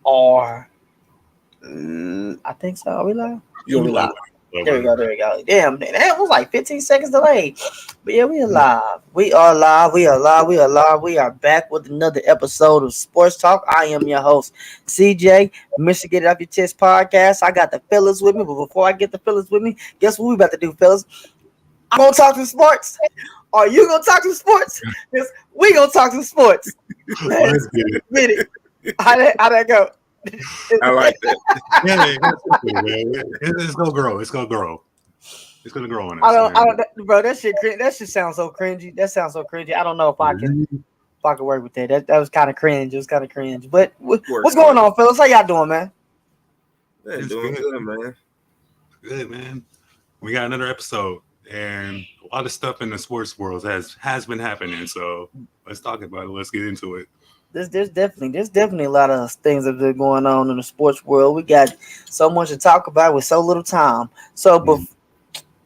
Are I think so. Are we live? Yeah, we live. There we go. There we go. Damn, that was like 15 seconds delayed. But yeah, we are live. We are live. We are live. We are live. We are back with another episode of Sports Talk. I am your host, CJ, Mr. Get It Off Your Chest podcast. I got the fellas with me, but before I get the fellas with me, guess what we about to do, fellas? I'm gonna talk some sports. Are you gonna talk some sports? Because we gonna talk some sports. Let's get it. How that go? I like that. It's gonna grow. It's gonna grow. It's gonna grow on us. I don't, bro. That shit sounds so cringy. That sounds so cringy. I don't know if I can work with that. That was kind of cringe. It was kind of cringe. But what's going on, fellas? How y'all doing, man? It's doing good, man. Good, man. We got another episode, and a lot of stuff in the sports world has been happening. So let's talk about it. Let's get into it. There's definitely a lot of things that have been going on in the sports world. We got so much to talk about with so little time. So, but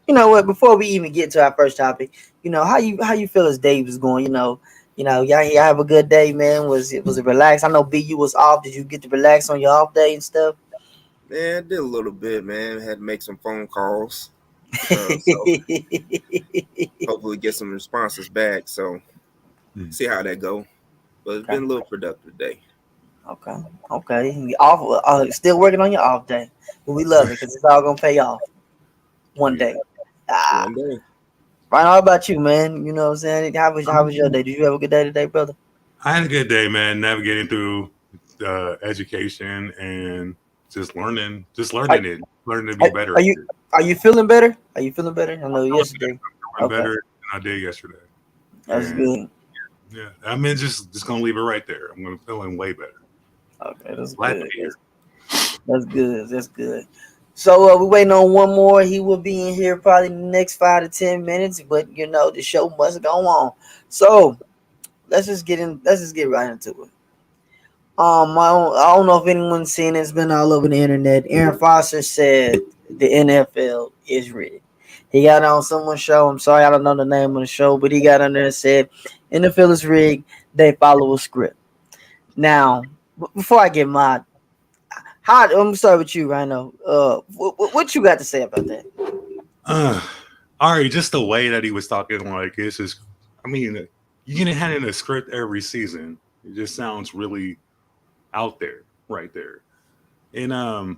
you know what? Before we even get to our first topic, you know how you feel as Dave is going. Y'all have a good day, man. Was it relaxed? I know BU was off. Did you get to relax on your off day and stuff? Yeah, I did a little bit, man. Had to make some phone calls. So hopefully get some responses back. So see how that go. But it's been a little productive day. Okay. Off. Still working on your off day, but we love it because it's all gonna pay off one day. One day. Ryan, how about you, man? You know what I'm saying? How was your day? Did you have a good day today, brother? I had a good day, man. Navigating through education and just learning to be better. Are you feeling better? Are you feeling better? I know yesterday. I'm better than I did yesterday. That's good. Yeah, I mean, just gonna leave it right there. I'm gonna feeling way better. Okay, that's good. That's good. So we're waiting on one more. He will be in here probably in the next 5 to 10 minutes. But the show must go on. So let's just get right into it. I don't know if anyone's seen it. It's been all over the internet. Aaron Foster said the NFL is rigged. He got on someone's show. I'm sorry, I don't know the name of the show, but he got on there and said, NFL is rigged. They follow a script. Now, before I get I'm gonna start with you, Rhino. What you got to say about that? Ari, just the way that he was talking, like it's just. I mean, you get handed a script every season. It just sounds really out there, right there, and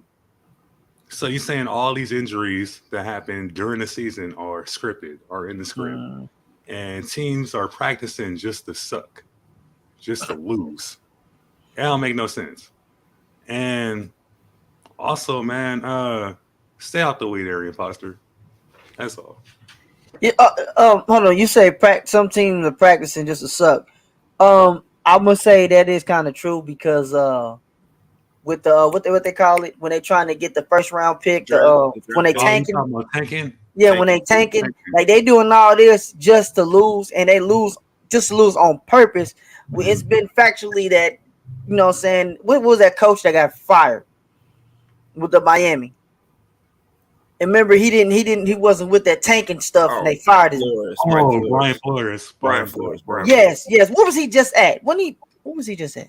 So you're saying all these injuries that happen during the season are scripted, are in the script, and teams are practicing just to suck, just to lose. That don't make no sense. And also, man, stay out the weed area, Foster. That's all. Yeah. Hold on. You say some teams are practicing just to suck. I'm gonna say that is kind of true because with what they call it when they trying to get the first round pick, when they tanking. When they tanking, like they doing all this just to lose, and they lose on purpose. It's been factually that what I'm saying. What was that coach that got fired with the Miami? And remember, he wasn't with that tanking stuff, and they fired him. Brian Flores. Yes. What was he just at? What was he just at?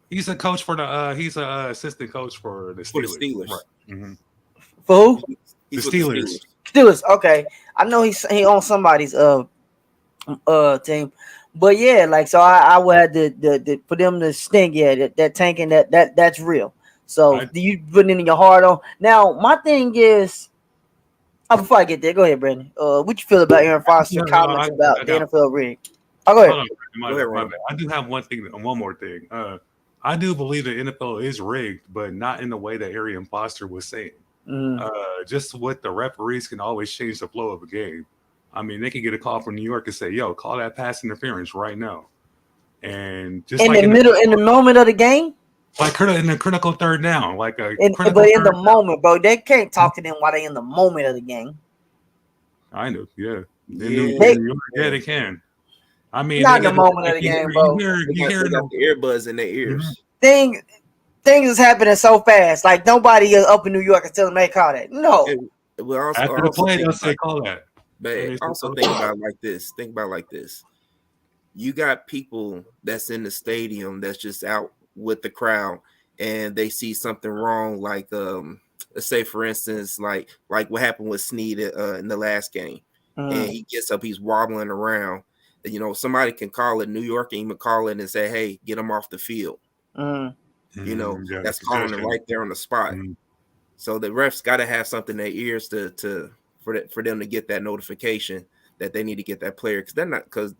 He's a coach for the. He's an assistant coach for the Steelers. Right. Mm-hmm. For who? The Steelers. Steelers. Okay, I know he on somebody's team, but yeah, like so I would have to for them to stink. Yeah, that tanking that's real. So do you put it in your heart on? Now my thing is, before I get there, go ahead, Brandon. What you feel about Aaron Foster's comments about the NFL rig? Go ahead. My bad. I do have one more thing. I do believe the NFL is rigged, but not in the way that Aaron Foster was saying. Just what the referees can always change the flow of a game. I mean, they can get a call from New York and say, "Yo, call that pass interference right now," and just in the moment of the game, like in the critical third down, but in the moment, bro, they can't talk to them while they in the moment of the game. I know, yeah, they can. I mean, not in the moment of the game, bro. You hear the earbuds in their ears. Things is happening so fast. Like nobody up in New York is telling them, "Hey, call that." No. After the play, they'll say, "Call that." But also think about it like this. you got people that's in the stadium that's just out with the crowd, and they see something wrong, like let's say for instance, like what happened with Snead in the last game, and he gets up, he's wobbling around. You know, somebody can call it. New York can even call it and say, "Hey, get him off the field." You know, that's calling it right there on the spot. So the refs got to have something in their ears for them to get that notification that they need to get that player, because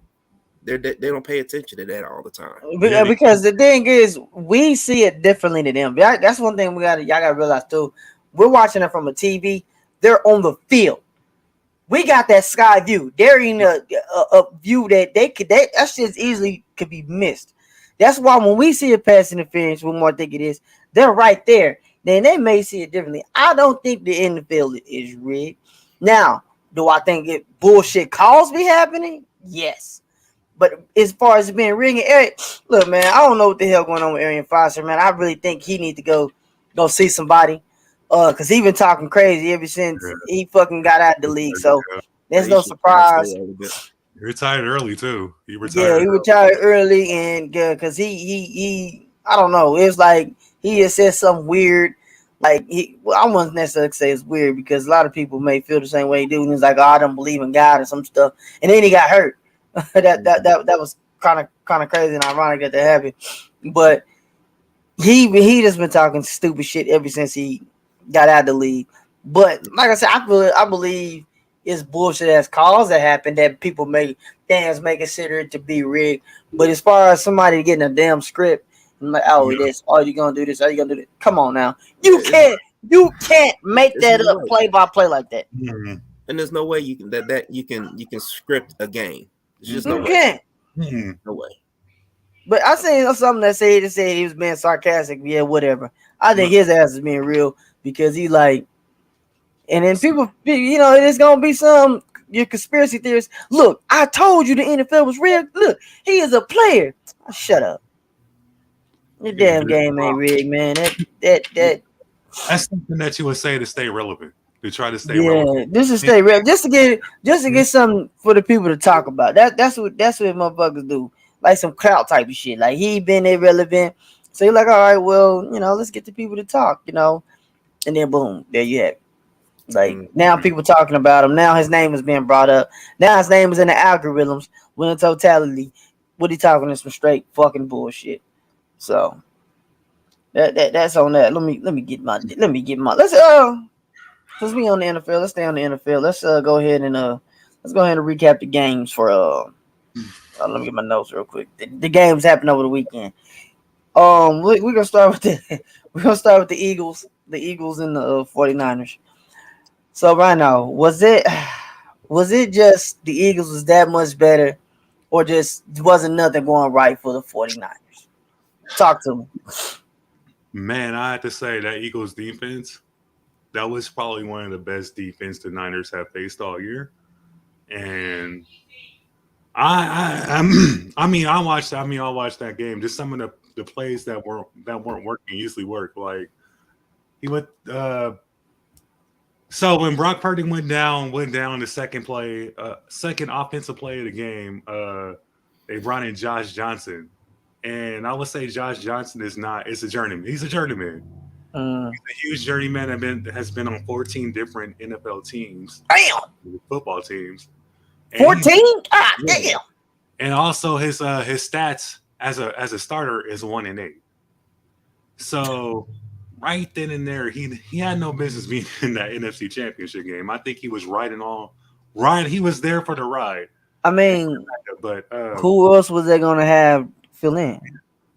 they don't pay attention to that all the time. Because the thing is, we see it differently than them. That's one thing y'all gotta realize too. We're watching it from a TV. They're on the field. We got that sky view. They're in a view that that shit easily could be missed. That's why when we see a pass interference, what more I think it is, they're right there. Then they may see it differently. I don't think the NFL is rigged. Now, do I think bullshit calls be happening? Yes. But as far as being rigged, Eric, look, man, I don't know what the hell going on with Arian Foster, man. I really think he need to go see somebody. Because he been talking crazy ever since he fucking got out of the league. So there's no surprise. He retired early too. He retired early, and because he I don't know. It was like he had said something weird. Like I wouldn't necessarily say it's weird, because a lot of people may feel the same way he do. And he's like, "Oh, I don't believe in God" or some stuff, and then he got hurt. that was kind of crazy and ironic that happened. But he just been talking stupid shit ever since he got out of the league. But like I said, I believe it's bullshit as calls that happen that people may consider it to be rigged. But as far as somebody getting a damn script, I'm like, this, are you gonna do this? Are you gonna do that? Come on now, you can't make that up play by play like that. And there's no way you can script a game. There's just no way. No way. But I seen something that said he was being sarcastic. Yeah, whatever. I think his ass is being real, because he like, and then people, it's gonna be your conspiracy theorists. Look, I told you the NFL was rigged. Look, he is a player. Shut up. The damn game ain't rigged, man. That's something that you would say to stay relevant. To try to stay relevant. Just to stay relevant. Just to get something for the people to talk about. That's what motherfuckers do. Like some clout type of shit. Like he been irrelevant. So you're like, all right, well, let's get the people to talk, and then boom, there you have it. Like now people talking about him. Now his name is being brought up. Now his name is in the algorithms. When in totality, what he talking is some straight fucking bullshit. So that's on that. Let me get my let's be on the NFL. Let's stay on the NFL. Let's go ahead and recap the games for let me get my notes real quick. The games happened over the weekend. We're gonna start with the Eagles. The Eagles and the 49ers. So right now, was it just the Eagles was that much better, or just wasn't nothing going right for the 49ers? Talk to me. Man, I have to say that Eagles defense, that was probably one of the best defense the Niners have faced all year. And I watched that game. Just some of the plays that weren't working usually work. Like he would so when Brock Purdy went down the second offensive play of the game, they brought in Josh Johnson. And I would say Josh Johnson is a journeyman. He's a journeyman. He's a huge journeyman that has been on 14 different NFL teams. Damn. Football teams. 14? Damn. And also his stats as a starter is 1-8. So right then and there, he had no business being in that NFC Championship game. I think he was he was there for the ride. I mean, but who else was they gonna have fill in?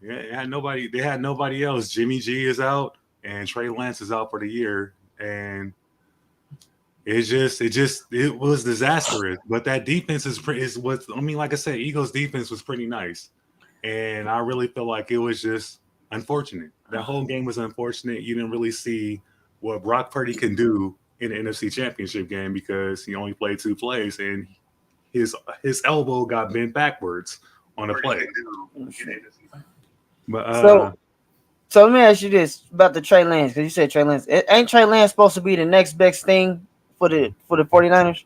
Yeah, they had nobody else. Jimmy G is out and Trey Lance is out for the year, and it was disastrous. But that defense like I said, Eagles defense was pretty nice, and I really feel like it was just unfortunate. That whole game was unfortunate. You didn't really see what Brock Purdy can do in the NFC Championship game because he only played 2 plays and his elbow got bent backwards on a play. But so let me ask you this about the Trey Lance, because you said Trey Lance. Ain't Trey Lance supposed to be the next best thing for the 49ers?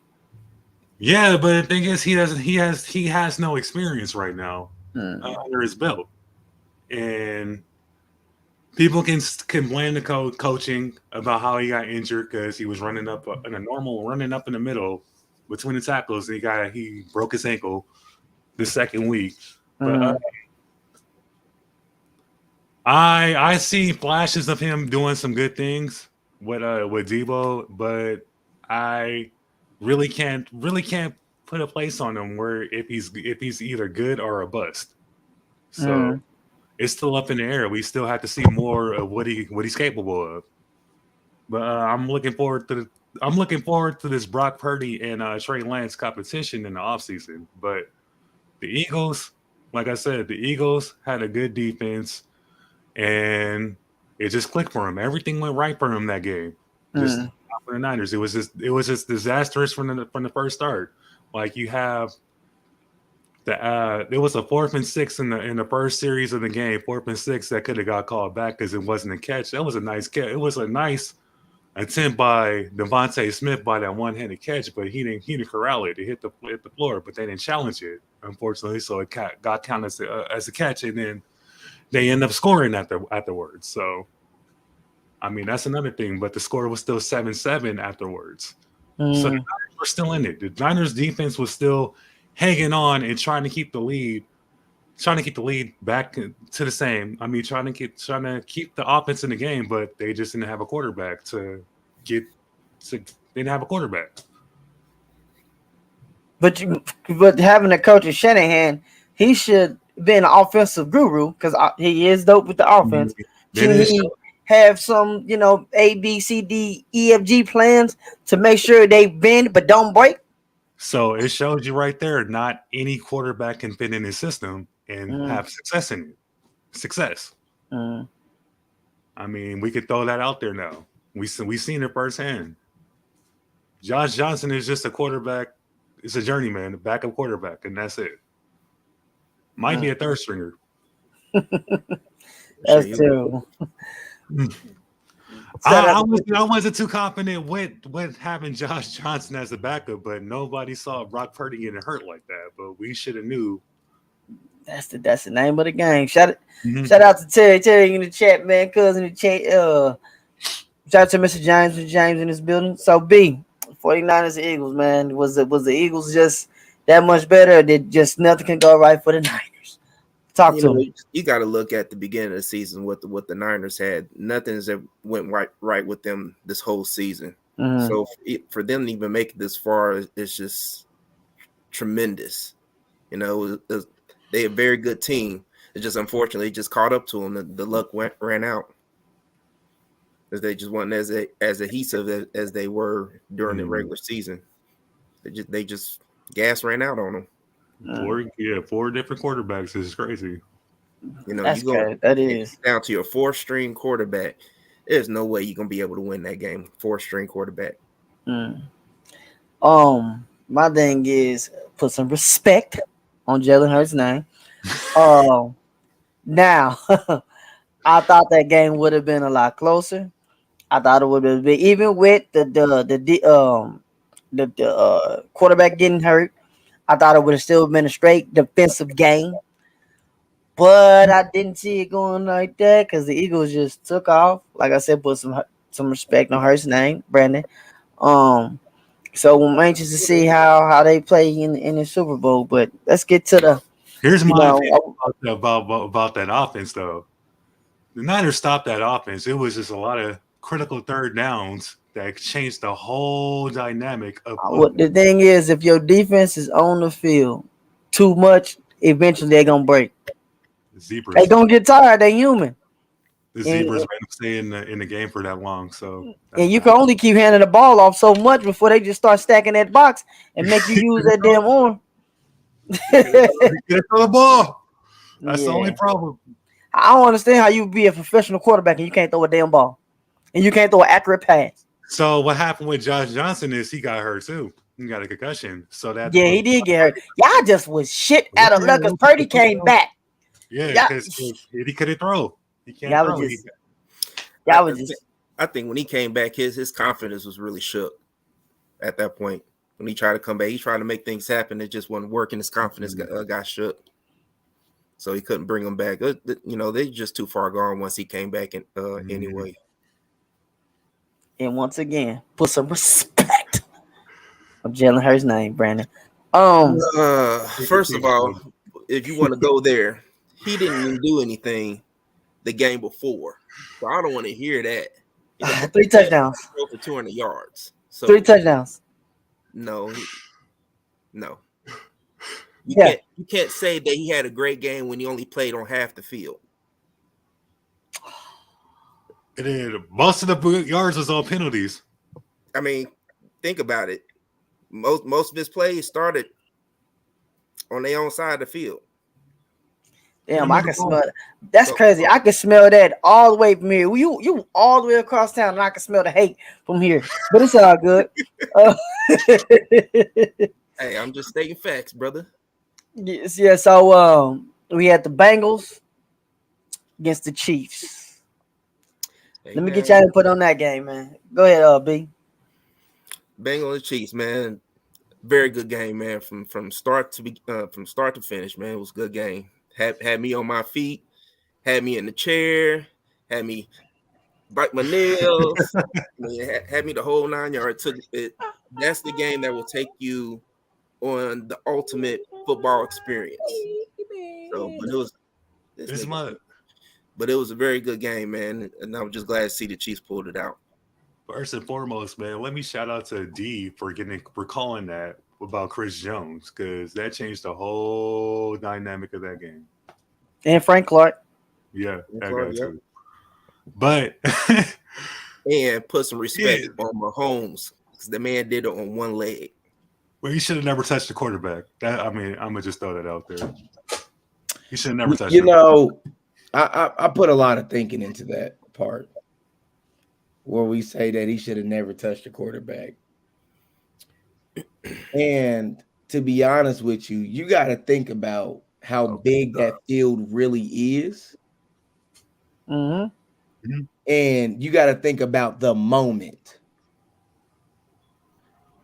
Yeah, but the thing is, he doesn't. He has no experience right now under his belt, and people can blame the coaching about how he got injured because he was running up running up in the middle between the tackles, and he broke his ankle the second week. But I see flashes of him doing some good things with Debo, but I really can't put a place on him where if he's either good or a bust. So it's still up in the air. We still have to see more of what he's capable of. But I'm looking forward to this Brock Purdy and Trey Lance competition in the offseason. But the Eagles, like I said, the Eagles had a good defense. And it just clicked for him. Everything went right for him that game. Just for the Niners, it was just disastrous from the first start. Like you have it was a 4th and 6 in the first series of the game, 4th and 6 that could have got called back because it wasn't a catch. That was a nice catch. It was a nice attempt by Devontae Smith by that one-handed catch, but he didn't corral it. It hit the floor, but they didn't challenge it, unfortunately. So it got counted as a catch, and then they end up scoring afterwards. So, I mean, that's another thing. But the score was still 7-7 afterwards. So the Niners were still in it. The Niners defense was still hanging on and trying to keep the lead back to the same. I mean, trying to keep the offense in the game, but they just didn't have a quarterback they didn't have a quarterback. But having a coach in Shanahan, he should be an offensive guru because he is dope with the offense. Shouldn't he have some, A, B, C, D, E, F, G plans to make sure they bend but don't break? So it shows you right there, not any quarterback can fit in his system and have success in it. Success. I mean, we could throw that out there now. We've seen it firsthand. Josh Johnson is just a quarterback. It's a journeyman, a backup quarterback, and that's it. Might be a third stringer. That's terrible. I wasn't too confident with having Josh Johnson as a backup, but nobody saw Brock Purdy getting hurt like that. But we should have knew. That's the name of the game. Shout out to Terry in the chat, man. Cousin in the chat. Shout out to Mr. James in this building. So 49ers and Eagles, man. Was the Eagles just that much better? Or did just nothing can go right for the Niners? Talk to me. You got to look at the beginning of the season what the Niners had. Nothing's ever went right with them this whole season. So for them to even make it this far, it's just tremendous. They're a very good team. It just unfortunately just caught up to them. The luck ran out. Because they just weren't as adhesive as they were during the regular season. They just gas ran out on them. 4 different quarterbacks. This is crazy. That's great. That is down to your 4th-string quarterback. There's no way you're gonna be able to win that game. 4th-string quarterback. My thing is put some respect on Jalen Hurts' name. Now, I thought that game would have been a lot closer. I thought it would have been even with the quarterback getting hurt. I thought it would have still been a straight defensive game, but I didn't see it going like that because the Eagles just took off. Like I said, put some respect on Hurts' name, Brandon. So I'm anxious to see how they play in the Super Bowl. But let's get to the. Here's my opinion about that offense, though. The Niners stopped that offense. It was just a lot of critical third downs that changed the whole dynamic of the thing is, if your defense is on the field too much, eventually they're gonna break. They're gonna get tired. They're human. The Zebras made them stay in the game for that long. So and you can only keep handing the ball off so much before they just start stacking that box and make you use that damn arm. Get throw the ball. That's the only problem. I don't understand how you be a professional quarterback and you can't throw a damn ball. And you can't throw an accurate pass. So what happened with Josh Johnson is he got hurt too. He got a concussion. So he did get hurt. Y'all just was shit out of luck because Purdy came back. Yeah, because he couldn't throw. He can't throw. I think when he came back, his confidence was really shook at that point. when he tried to come back. He tried to make things happen. It just wasn't working. His confidence got shook. So he couldn't bring him back. They're just too far gone once he came back anyway. And once again, put some respect on Jalen Hurts' name, Brandon. First of all, if you want to go there, he didn't even do anything the game before. So I don't want to hear that. 3 touchdowns. For 200 yards. So 3 touchdowns. No. You can't say that he had a great game when he only played on half the field. And then most of the yards was on penalties. I mean, think about it. Most of his plays started on their own side of the field. Damn, I can smell it. That's crazy. I can smell that all the way from here. You all the way across town, and I can smell the hate from here. But it's all good. Hey, I'm just stating facts, brother. Yes, yeah. So we had the Bengals against the Chiefs. Let me get y'all input on that game, man. Go ahead, B. Bengals and Chiefs, man. Very good game, man. From start to finish, man. It was a good game. Had me on my feet, had me in the chair, had me bite my nails, had me the whole 9 yards. That's the game that will take you on the ultimate football experience. So, but it was a very good game, man, and I'm just glad to see the Chiefs pulled it out. First and foremost, man, let me shout out to D for calling that about Chris Jones, because that changed the whole dynamic of that game. And Frank Clark. Yeah, that guy too. But and put some respect on Mahomes, because the man did it on one leg. Well, he should have never touched the quarterback. I'm gonna just throw that out there. He should have never touched. I put a lot of thinking into that part where we say that he should have never touched the quarterback. And to be honest with you, you got to think about how big that field really is. Mm-hmm. And you got to think about the moment.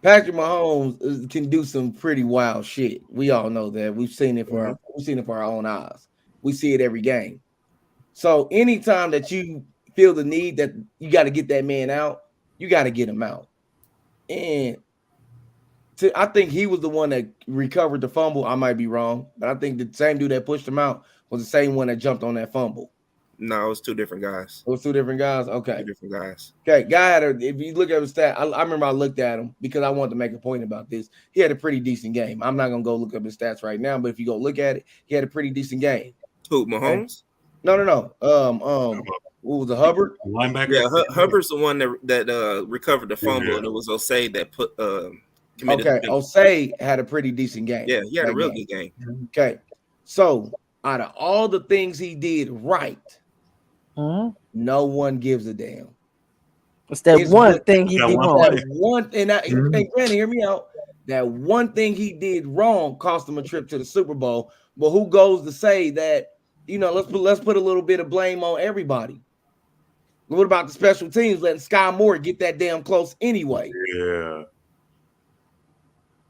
Patrick Mahomes can do some pretty wild shit. We all know that. We've seen it for our own eyes. We see it every game. So anytime that you feel the need that you got to get that man out, you got to get him out. And I think he was the one that recovered the fumble. I might be wrong, but I think the same dude that pushed him out was the same one that jumped on that fumble. No, it was 2 different guys. It was 2 different guys? Okay. 2 different guys. Okay, guy if you look at his stat, I remember I looked at him because I wanted to make a point about this. He had a pretty decent game. I'm not going to go look up his stats right now, but if you go look at it, he had a pretty decent game. Who, Mahomes? Okay. No. What was it, Hubbard? Linebacker? Yeah, Hubbard's the one that recovered the fumble, and it was Osei that put committed. Okay, Osei had a pretty decent game. Yeah, he had a real good game. Okay, so out of all the things he did right, no one gives a damn. It's that one thing he did wrong. That one, and Granny, hear me out. That one thing he did wrong cost him a trip to the Super Bowl. But who goes to say that? Let's put a little bit of blame on everybody. What about the special teams letting Sky Moore get that damn close anyway? Yeah.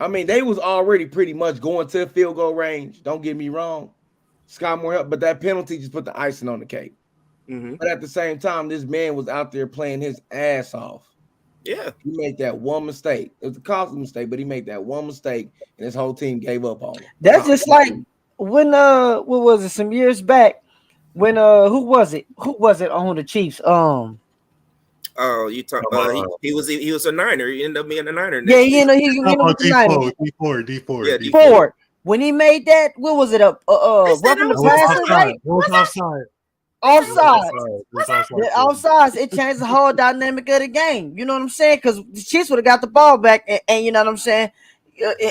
I mean, they was already pretty much going to field goal range. Don't get me wrong. Sky Moore helped, but that penalty just put the icing on the cake. Mm-hmm. But at the same time, this man was out there playing his ass off. Yeah. He made that one mistake. It was a costly mistake, but he made that one mistake, and his whole team gave up on him. That's just like when what was it, some years back when who was it on the Chiefs? Oh, you talk he was a Niner. He ended up being a Niner. Yeah, he ended up being a Niner. D4. Yeah, D4. When he made that, what was it? Roughing the passer, right? Offside. Offsides. It changed the whole dynamic of the game. You know what I'm saying? Because the Chiefs would have got the ball back and you know what I'm saying,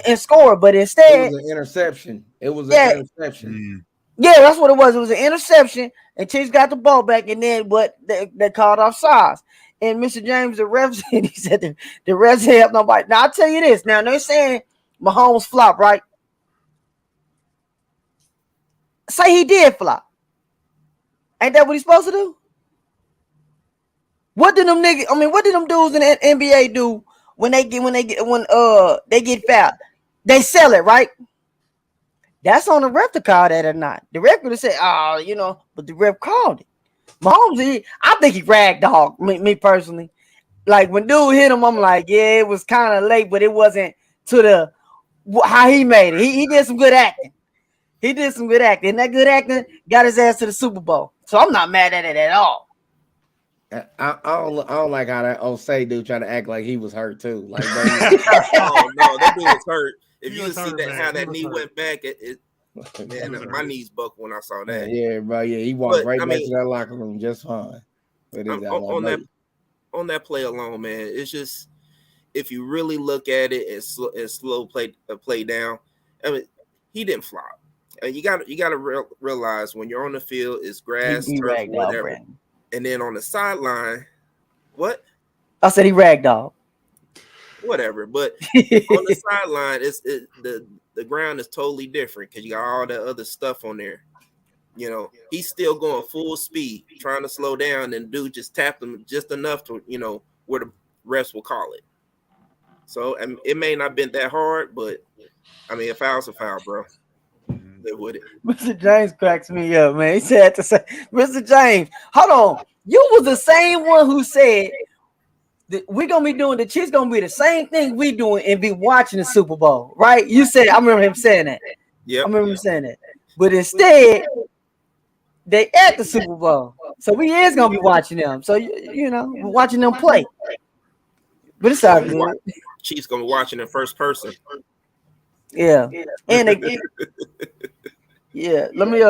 and score. But instead, it was an interception. Interception. Yeah, that's what it was. It was an interception, and Chiefs got the ball back, and then what they called offsides. And Mr. James, the refs, he said the refs help nobody. Now I'll tell you this. Now they're saying Mahomes flop, right? Say he did flop. Ain't that what he's supposed to do? What did them dudes in the NBA do when they get they get fouled, they sell it, right? That's on the ref to call that or not. The ref could have said, "Oh, but the ref called it." Mahomes, I think he ragdolled me personally. Like when dude hit him, I'm like, yeah, it was kind of late, but it wasn't to the how he made it. He did some good acting. He did some good acting. And that good acting got his ass to the Super Bowl. So I'm not mad at it at all. I don't like how that Osei dude trying to act like he was hurt too. Like, no, that dude was hurt. If you see that how that knee went back, man, my knees bucked when I saw that. Yeah, bro. Yeah, he walked back to that locker room just fine. On that play alone, man, it's just if you really look at it and slow play down, I mean, he didn't flop. You got to realize when you're on the field, it's grass, turf, whatever. And then on the sideline, what? I said he ragdoll. Whatever, but on the sideline, the ground is totally different because you got all that other stuff on there. He's still going full speed, trying to slow down, and dude just tapped him just enough to, where the refs will call it. So it may not have been that hard, but I mean, a foul's a foul, bro. Live with it. Mr. James cracks me up, man. He said to say, Mr. James, hold on. You was the same one who said that we're gonna be doing the Chiefs gonna be the same thing we doing and be watching the Super Bowl, right? You said I remember him saying that. Yeah, I remember him saying that. But instead, they at the Super Bowl, so we is gonna be watching them. So we're watching them play. But it's all good. Chiefs gonna be watching in first person. Yeah, and they, yeah. Let me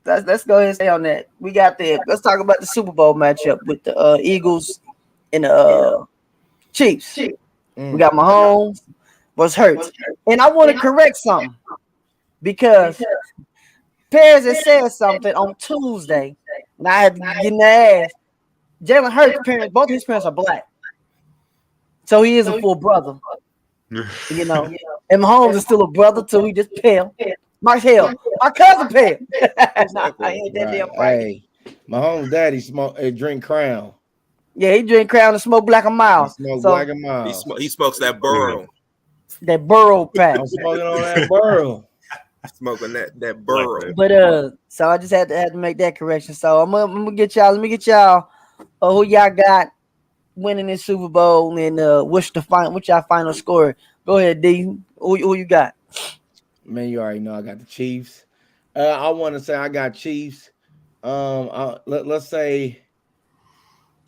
let's go ahead and stay on that. We got let's talk about the Super Bowl matchup with the Eagles and the Chiefs. We got Mahomes was hurt, and I want to correct something because Perez has said something on Tuesday, and I had to get in the ass. Jalen Hurts' parents, both his parents are black, so he is a full brother. And Mahomes is still a brother too. He just pale. My cousin pale. I ain't that damn right. Hey, Mahomes' daddy drink Crown. Yeah, he drink Crown and smoke Black and Mild. Black and Mild. He smokes that Burrow. That Burrow pack. I'm smoking on that Burrow. Smoking that Burrow. But so I just had to make that correction. So I'm gonna get y'all. Let me get y'all. Who y'all got winning this Super Bowl and what's y'all final score? Go ahead, D. Who you got? Man, you already know I got the Chiefs. I want to say I got Chiefs. Let's say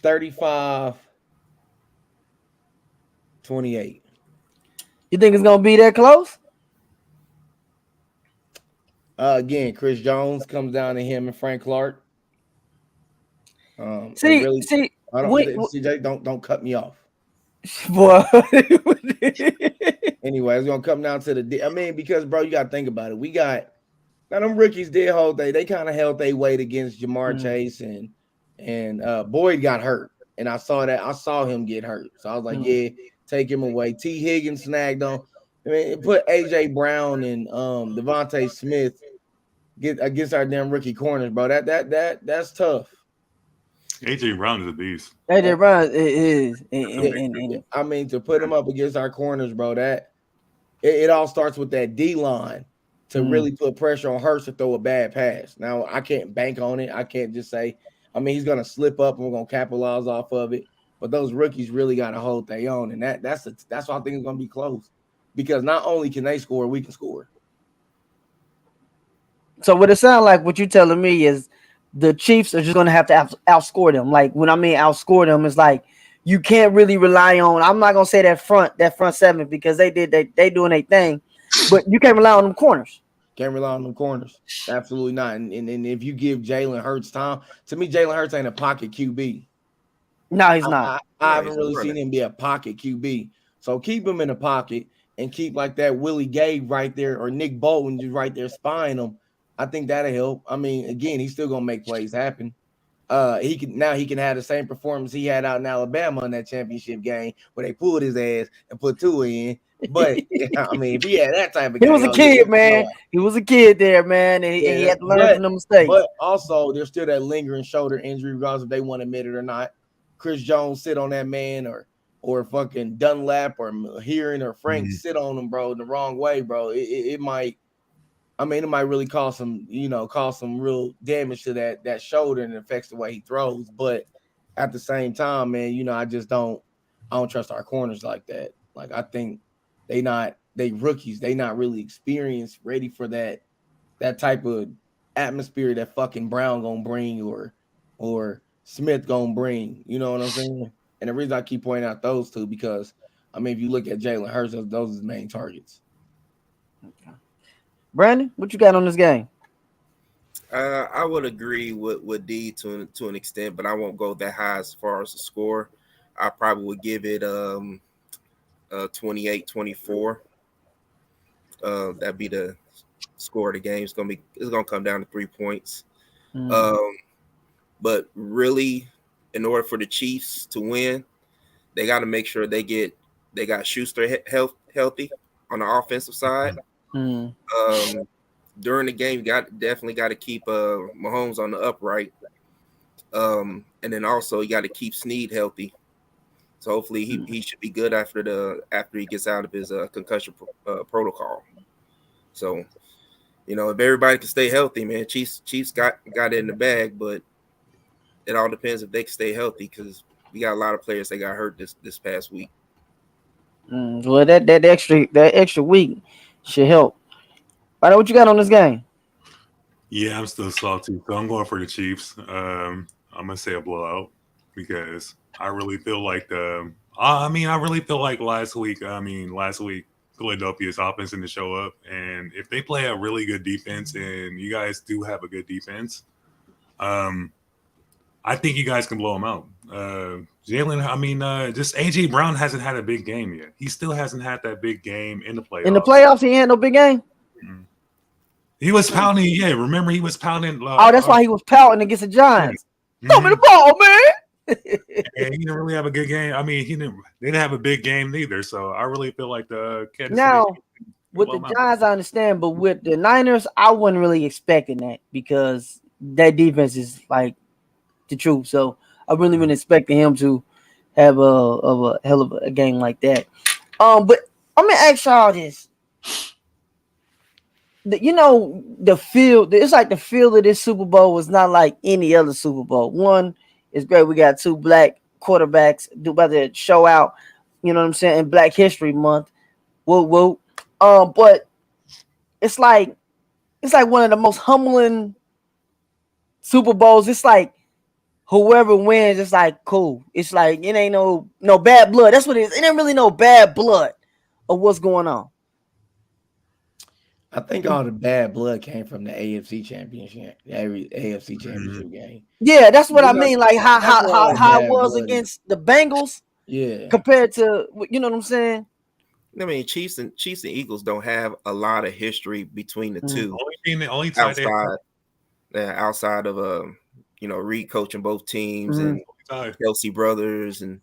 35-28. You think it's gonna be that close? Again, Chris Jones comes down to him and Frank Clark. CJ, don't cut me off. Boy. Anyway, it's gonna come down to because bro, you gotta think about it. We got now them rookies did hold they kind of held their weight against Jamar Chase and Boyd got hurt, and I saw him get hurt, so I was like, yeah, take him away. T. Higgins snagged on. Put AJ Brown and Devontae Smith against our damn rookie corners, bro. That's tough. AJ Brown is a beast. AJ Brown is. To put him up against our corners, bro, it all starts with that D line to really put pressure on Hurts to throw a bad pass. Now, I can't bank on it. I can't just say, he's going to slip up and we're going to capitalize off of it. But those rookies really got to hold their own. And that's why I think it's going to be close. Because not only can they score, we can score. So what it sounds like, what you're telling me is the Chiefs are just going to have to outscore them. Like, when I mean outscore them, it's like you can't really rely on – I'm not going to say that front seven because they doing their thing. But you can't rely on them corners. Can't rely on them corners. Absolutely not. And if you give Jalen Hurts time – to me, Jalen Hurts ain't a pocket QB. No, he's not. I haven't really seen him be a pocket QB. So keep him in the pocket and keep like that Willie Gay right there or Nick Bolton just right there spying him. I think that'll help. Again, he's still gonna make plays happen. He can have the same performance he had out in Alabama in that championship game where they pulled his ass and put Tua in. But if he had that type of game, he was a kid, man. He was a kid there, man, and he had to learn from the mistakes. But also, there's still that lingering shoulder injury, regardless if they want to admit it or not. Chris Jones sit on that man, or fucking Dunlap or Hearing or Frank sit on him, bro, in the wrong way, bro, it might. I mean, it might really cause some real damage to that shoulder and it affects the way he throws. But at the same time, man, I don't trust our corners like that. Like, I think they rookies. They not really experienced, ready for that type of atmosphere that fucking Brown gonna bring or Smith gonna bring. You know what I'm saying? And the reason I keep pointing out those two because, I mean, if you look at Jalen Hurts, those are his main targets. Okay. Brandon, what you got on this game? I would agree with D to an extent, but I won't go that high as far as the score. I probably would give it 28-24. That'd be the score of the game. It's gonna come down to 3 points. But really, in order for the Chiefs to win, they got to make sure they got Schuster healthy on the offensive side. During the game, definitely got to keep Mahomes on the upright, and then also you got to keep Snead healthy. So hopefully he should be good after he gets out of his concussion protocol. So, if everybody can stay healthy, man, Chiefs got it in the bag, but it all depends if they can stay healthy because we got a lot of players that got hurt this past week. Well, that extra week should help. I know what you got on this game. Yeah, I'm still salty, so I'm going for the Chiefs. I'm gonna say a blowout because I really feel like last week Philadelphia's offense didn't show up, and if they play a really good defense, and you guys do have a good defense, I think you guys can blow them out. Jalen, just AJ Brown hasn't had a big game yet. He still hasn't had that big game in the playoffs. In the playoffs, he had no big game. He was pounding. Yeah, remember he was pounding. That's why he was pouting against the Giants. Throw me the ball, man. And he didn't really have a good game. I mean, they didn't have a big game neither. So I really feel like the Kansas now City with the Giants, I understand, but with the Niners, I wasn't really expecting that because that defense is like the truth. So I really wasn't expecting him to have a hell of a game like that. But I'm gonna ask y'all this. The field, it's like the field of this Super Bowl was not like any other Super Bowl. One, it's great. We got two black quarterbacks about to show out, you know what I'm saying, in Black History Month. Whoa. But it's like one of the most humbling Super Bowls. It's like whoever wins, it's like cool. It's like it ain't no bad blood. That's what it is. It ain't really no bad blood of what's going on. I think all the bad blood came from the AFC Championship, AFC Championship game. Yeah, that's what I mean. Like how it was against the Bengals. Yeah, compared to you know what I'm saying. I mean, Chiefs and Eagles don't have a lot of history between the two. Outside of Reed coaching both teams and Kelsey brothers and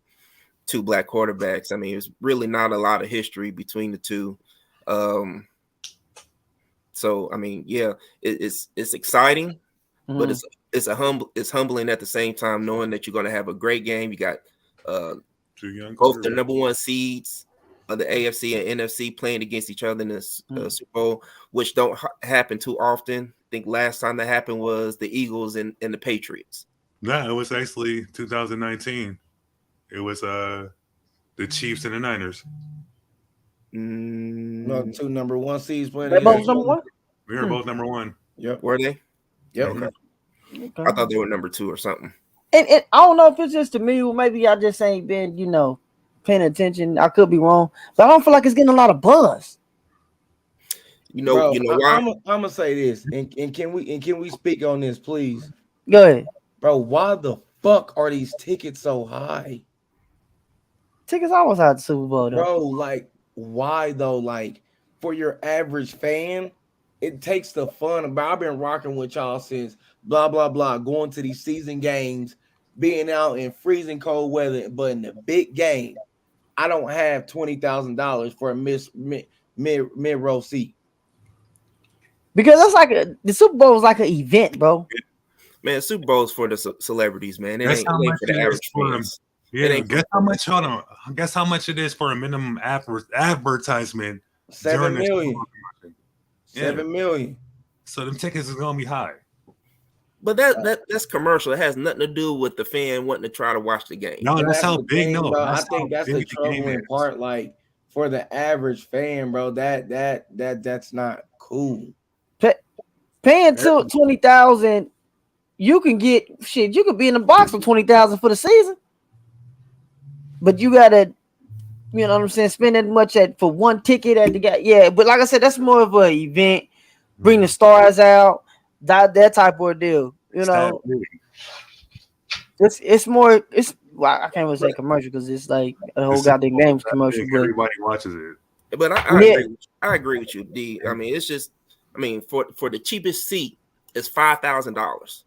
two black quarterbacks. I mean, it's really not a lot of history between the two. So I mean, yeah, it's exciting, but it's humbling at the same time, knowing that you're going to have a great game. You got both the number one seeds of the AFC and NFC playing against each other in the Super Bowl, which don't happen too often. I think last time that happened was the Eagles and the Patriots. No, it was actually 2019. It was the Chiefs and the Niners. No, two number one seeds playing. They're both number one. We were both number one. Yep. Were they? Yep. Okay. I thought they were number two or something. And I don't know if it's just to me, or maybe I just ain't been, paying attention. I could be wrong, but I don't feel like it's getting a lot of buzz. Bro, why? I'm gonna say this, and can we speak on this, please? Go ahead, bro. Why the fuck are these tickets so high? Tickets always high at the Super Bowl, though. Bro. Like, why though? Like, for your average fan, it takes the fun. But I've been rocking with y'all since blah blah blah, going to these season games, being out in freezing cold weather. But in the big game, I don't have $20,000 for a mid row seat. Because that's like the Super Bowl is like an event, bro. Man, Super Bowl is for the celebrities, man. It ain't for the average fans. Yeah, guess how much? Hold on. Guess how much it is for a minimum advertisement? 7 during million. the 7 million. So them tickets is gonna be high. But that's commercial. It has nothing to do with the fan wanting to try to watch the game. No, that's how big. Thing, No, bro, I think that's the troubling part. Like for the average fan, bro, that's not cool. Paying to 20,000, you can get shit. You could be in the box for 20,000 for the season, but you gotta, you know what I'm saying, spend that much for one ticket at the guy. Yeah, but like I said, that's more of an event. Bring the stars out, that type of deal. You know, it's more. It's well, I can't even say commercial because it's like a whole goddamn game's commercial. But everybody watches it. But I agree with you, D. I mean, it's just, I mean, for the cheapest seat, it's $5,000.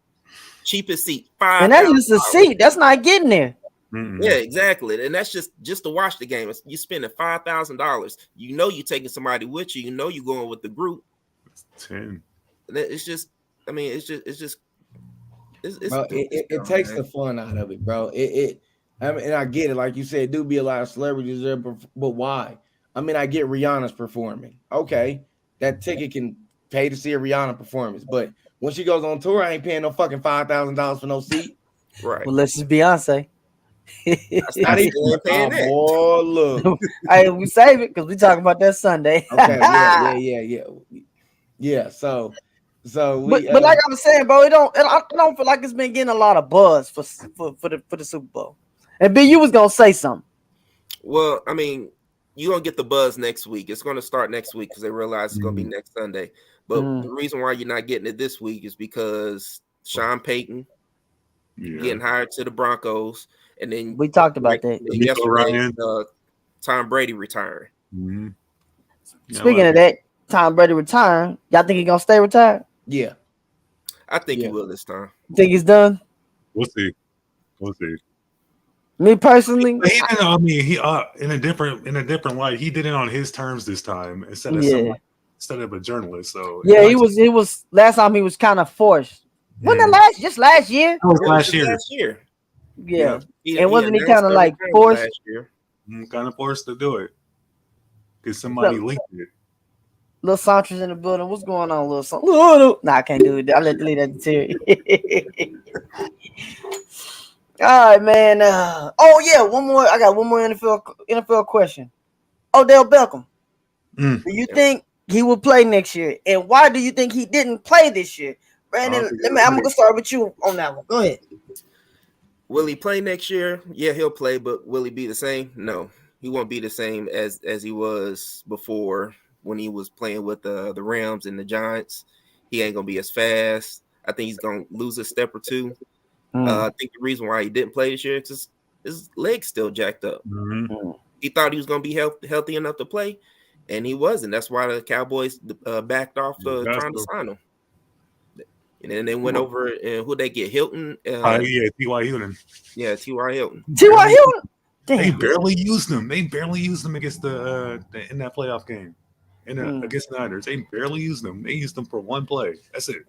Cheapest seat, $5,000. And that's just a seat. That's not getting there. Mm-hmm. Yeah, exactly. And that's just to watch the game. You spending $5,000. You know you're taking somebody with you. You know you're going with the group. It's 10. It's just, I mean, it's bro, it takes the fun out of it, bro. I mean, and I get it. Like you said, do be a lot of celebrities there, but why? I mean, I get Rihanna's performing. Okay, that ticket can pay to see a Rihanna performance, but when she goes on tour, I ain't paying no fucking $5,000 for no seat. Right. Well, let's just Beyonce. Not even paying that. Oh, look. Hey, we save it because we talking about that Sunday. Okay, yeah. So we, but like I was saying, bro, I don't feel like it's been getting a lot of buzz for the Super Bowl. And B, you was gonna say something. Well, I mean, you're gonna get the buzz next week. It's gonna start next week because they realize it's gonna be next Sunday. But the reason why you're not getting it this week is because Sean Payton getting hired to the Broncos, and then we talked about that yesterday. Tom Brady retiring. Mm-hmm. Speaking of that, Tom Brady retiring. Y'all think he's gonna stay retired? Yeah, I think he will this time. Think he's done? We'll see. Me personally, I mean, he in a different light. He did it on his terms this time instead of a journalist. So yeah, he was last time he was kind of forced. Wasn't that last year? That was last year. Yeah. And wasn't he kind of like forced? Kind of forced to do it because somebody leaked it. Little Santra's in the building. What's going on, little Santra? Nah, I can't do it. I'll leave that to Terry. All right, man. One more. I got one more NFL question. Odell Beckham. Do you think he will play next year? And why do you think he didn't play this year? Brandon, I'm gonna start with you on that one. Go ahead. Will he play next year? Yeah, he'll play, but will he be the same? No, he won't be the same as he was before when he was playing with the Rams and the Giants. He ain't gonna be as fast. I think he's gonna lose a step or two. I think the reason why he didn't play this year is his leg's still jacked up. He thought he was gonna be healthy enough to play, and he wasn't. That's why the Cowboys backed off trying to sign him. And then they went over and who they get? Hilton. T.Y. Hilton. Yeah, T.Y. Hilton. T.Y. Hilton. Damn. They barely used him. Against the in that playoff game. Against the Niners. They barely used him. They used him for one play. That's it.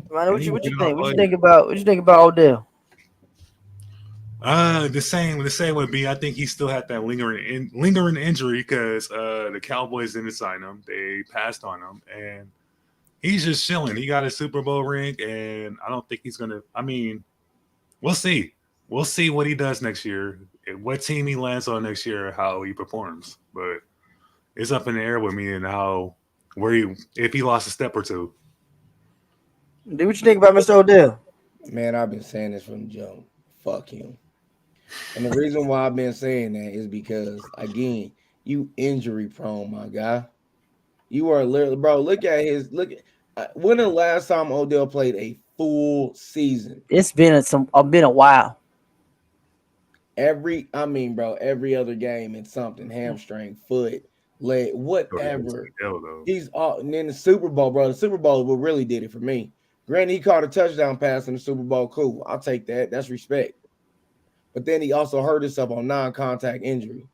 Man, what you think? What you think about Odell? The same would be. I think he still had that lingering injury because the Cowboys didn't sign him. They passed on him, and he's just chilling. He got a Super Bowl ring, and I don't think he's gonna. I mean, we'll see. We'll see what he does next year, what team he lands on next year, how he performs. But it's up in the air with me and if he lost a step or two. What you think about Mr. Odell? Man, I've been saying this from the jump. Fuck him. And the reason why I've been saying that is because, again, you injury prone, my guy. You are literally, bro. Look at when the last time Odell played a full season? It's been a while. Every other game it's something, hamstring, foot, leg, whatever. He's all, and then the Super Bowl, bro. The Super Bowl what really did it for me. Granted, he caught a touchdown pass in the Super Bowl. Cool. I'll take that. That's respect. But then he also hurt himself on non-contact injury.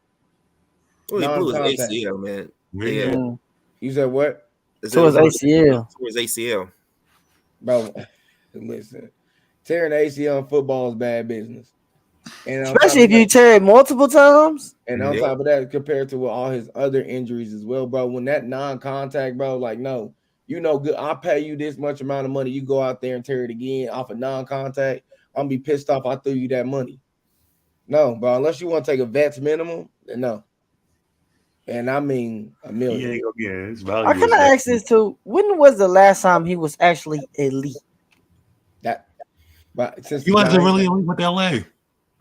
Well, he blew his ACL, man. Yeah. You said what? Towards ACL. Towards ACL. Bro, listen. Tearing ACL in football is bad business. And especially if you tear it multiple times. And on top of that, compared to all his other injuries as well, bro. When that non-contact, bro, like no, you know, good. I'll pay you this much amount of money. You go out there and tear it again off a non-contact. I'm gonna be pissed off. I threw you that money. No, bro. Unless you want to take a vet's minimum, then no. And I mean $1 million. Yeah, his value. I kind of ask this too. When was the last time he was actually elite? But since he wasn't really elite with LA.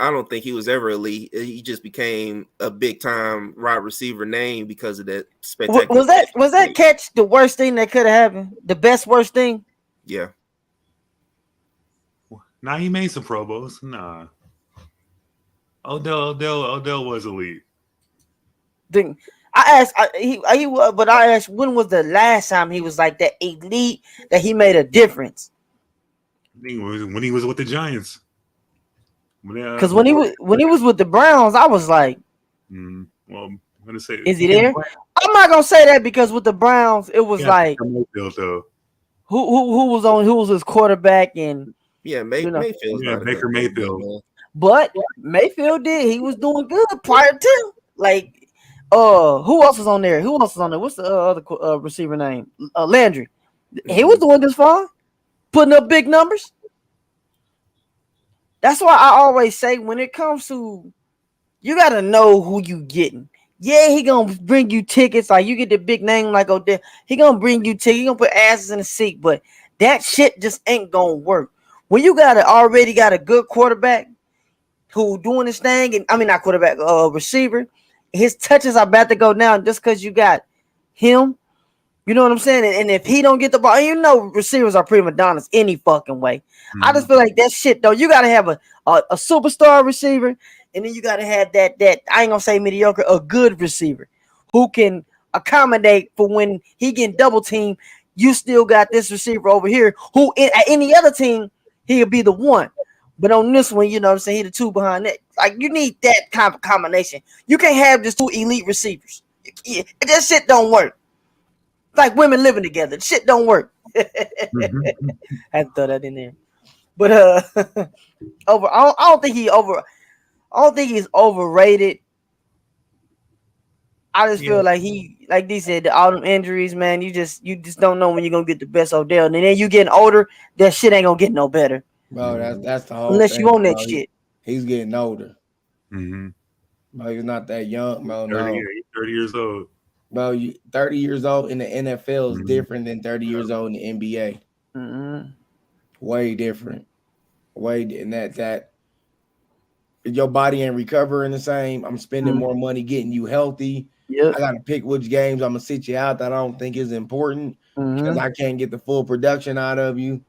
I don't think he was ever elite. He just became a big time wide receiver name because of that spectacular. Was that catch the worst thing that could have happened? The best worst thing? Yeah. Nah, he made some Pro Bowls. Nah. Odell was elite. I asked when was the last time he was like that elite that he made a difference? I think when he was with the Giants. Because when he was with the Browns, I was like, well, I'm gonna say, is he there? I'm not gonna say that because with the Browns, it was like Mayfield, who was his quarterback and Mayfield. Yeah, Baker Mayfield. But Mayfield he was doing good prior to like who else was on there? What's the other receiver name? Landry. He was doing this fine, putting up big numbers. That's why I always say when it comes to, you gotta know who you getting. Yeah, he gonna bring you tickets. Like you get the big name like Odell, he gonna bring you tickets. He gonna put asses in the seat, but that shit just ain't gonna work. When you already got a good quarterback who doing his thing, and I mean not quarterback, receiver, his touches are about to go down just because you got him. You know what I'm saying? And if he don't get the ball, you know receivers are prima donnas any fucking way. Mm-hmm. I just feel like that shit though. You gotta have a superstar receiver, and then you gotta have that I ain't gonna say mediocre, a good receiver who can accommodate for when he getting double teamed. You still got this receiver over here who at any other team he'll be the one. But on this one, you know what I'm saying, he the two behind that. Like you need that kind of combination. You can't have just two elite receivers. That shit don't work. It's like women living together. Shit don't work. I had to throw that in there. But I don't think he's overrated. I just feel like like they said, all them injuries, man. You just don't know when you're gonna get the best Odell. And then you getting older, that shit ain't gonna get no better. Bro, that's the whole unless thing, you own that bro. shit. He's getting older. Mm-hmm. Bro, he's not that young, bro. 30 years old. Bro, 30 years old in the NFL is different than 30 years old in the NBA. Mm-hmm. Way different. And that your body ain't recovering the same. I'm spending more money getting you healthy. Yep. I got to pick which games I'm going to sit you out that I don't think is important because I can't get the full production out of you.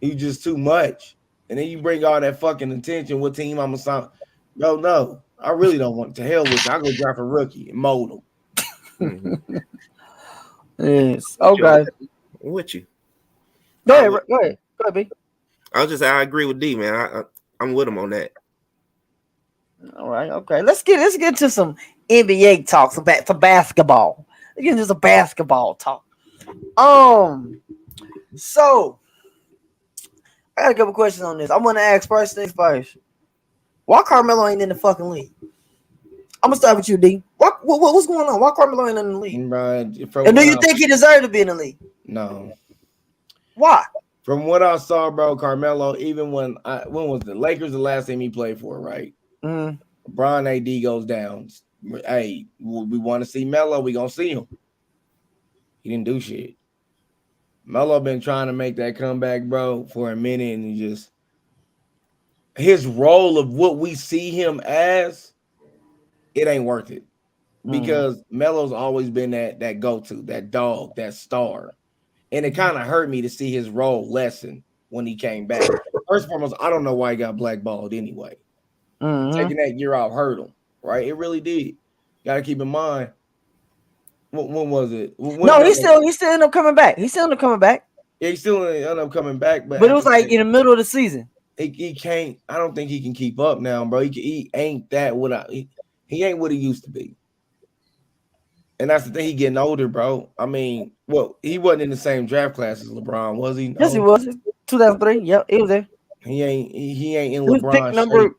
You just too much. And then you bring all that fucking attention. What team I'm going to sign? No. I really don't want to hell with you. I'll go draft a rookie and mold him. Yes. Okay. With you. Go ahead, B. I agree with D, man. I'm with him on that. All right. Okay. Let's get to some NBA talk. For basketball. Let's get into some basketball talk. So I got a couple questions on this. I want to ask first things first. Why Carmelo ain't in the fucking league? I'm gonna start with you, D. What's going on? Why Carmelo ain't in the league? Bro, and do you think he deserved to be in the league? No. Why? From what I saw, bro, Carmelo, even when was the Lakers the last team he played for, right? Mm-hmm. LeBron AD goes down. Hey, we want to see Melo. We gonna see him. He didn't do shit. Melo been trying to make that comeback, bro, for a minute, and his role of what we see him as, it ain't worth it. Because Melo's always been that go-to, that dog, that star. And it kind of hurt me to see his role lessen when he came back. First and foremost, I don't know why he got blackballed anyway. Taking that year off hurt him, right? It really did. Got to keep in mind. When was it? He still ended up coming back. Yeah, he still ended up coming back. But it was like in the middle of the season. He can't. I don't think he can keep up now, bro. He ain't that he ain't what he used to be. And that's the thing. He getting older, bro. I mean, he wasn't in the same draft class as LeBron, was he? Yes, he was. 2003. Yep, he was there. He ain't in LeBron's shape.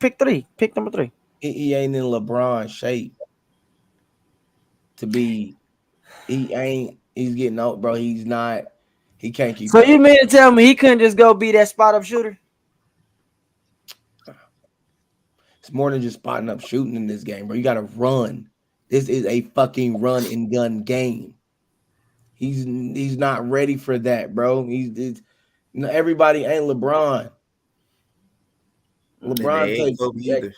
pick 3. Pick number 3. He ain't in LeBron shape to be. He ain't. He's getting old, bro. He's not. He can't keep. So you mean to tell me he couldn't just go be that spot up shooter? It's more than just spotting up shooting in this game, bro. You got to run. This is a fucking run and gun game. He's not ready for that, bro. Everybody ain't LeBron. LeBron ain't Kobe either.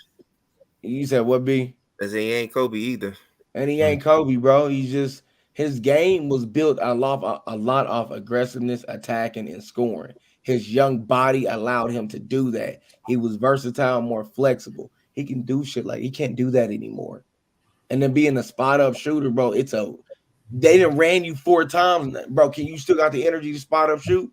You said what, B? As he ain't Kobe either. And he ain't Kobe, bro. He's just his game was built a lot of aggressiveness, attacking, and scoring. His young body allowed him to do that. He was versatile, more flexible. He can do shit like he can't do that anymore. And then being a spot up shooter, bro, they done ran you 4 times, bro. Can you still got the energy to spot up shoot?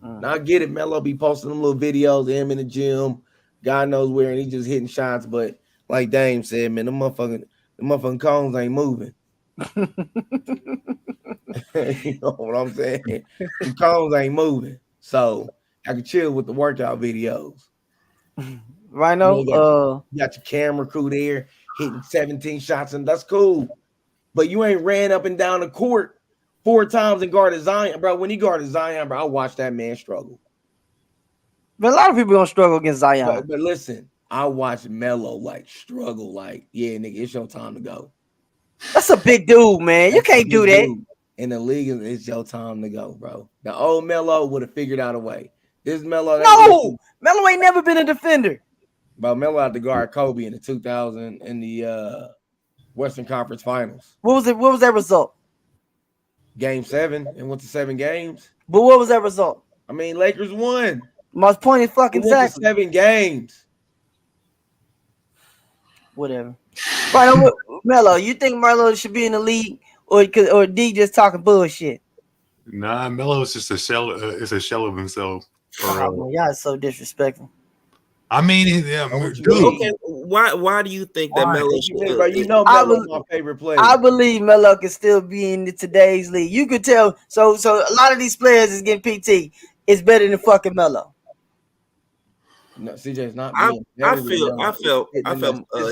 Now I get it. Melo be posting them little videos of him in the gym, God knows where, and he just hitting shots. But like Dame said, man, the motherfucking cones ain't moving. You know what I'm saying? The cones ain't moving. So I can chill with the workout videos. Right now, you got your camera crew there hitting 17 shots, and that's cool. But you ain't ran up and down the court 4 times and guarded Zion, bro. When he guarded Zion, bro, I watched that man struggle. But a lot of people gonna struggle against Zion. But listen, I watched Melo like struggle, like, yeah, nigga, it's your time to go. That's a big dude, man. You can't do that. In the league, it's your time to go, bro. The old Melo would have figured out a way. This Melo, Melo ain't never been a defender. Bro, Melo had to guard Kobe in the 2000 in the Western Conference Finals. What was that result? Game 7 and went to 7 games. But what was that result? I mean, Lakers won. My point is fucking exactly 7 games. Whatever. Right, Melo, you think Melo should be in the league, or D just talking bullshit? Nah, Melo is just a shell. It's a shell of himself. Oh, y'all is so disrespectful. I mean, yeah, dude. Okay, why do you think that Melo should? Bro, you know Melo's my favorite player. I believe Melo can still be in today's league. You could tell. So a lot of these players is getting PT. It's better than fucking Melo. No, CJ's not. I felt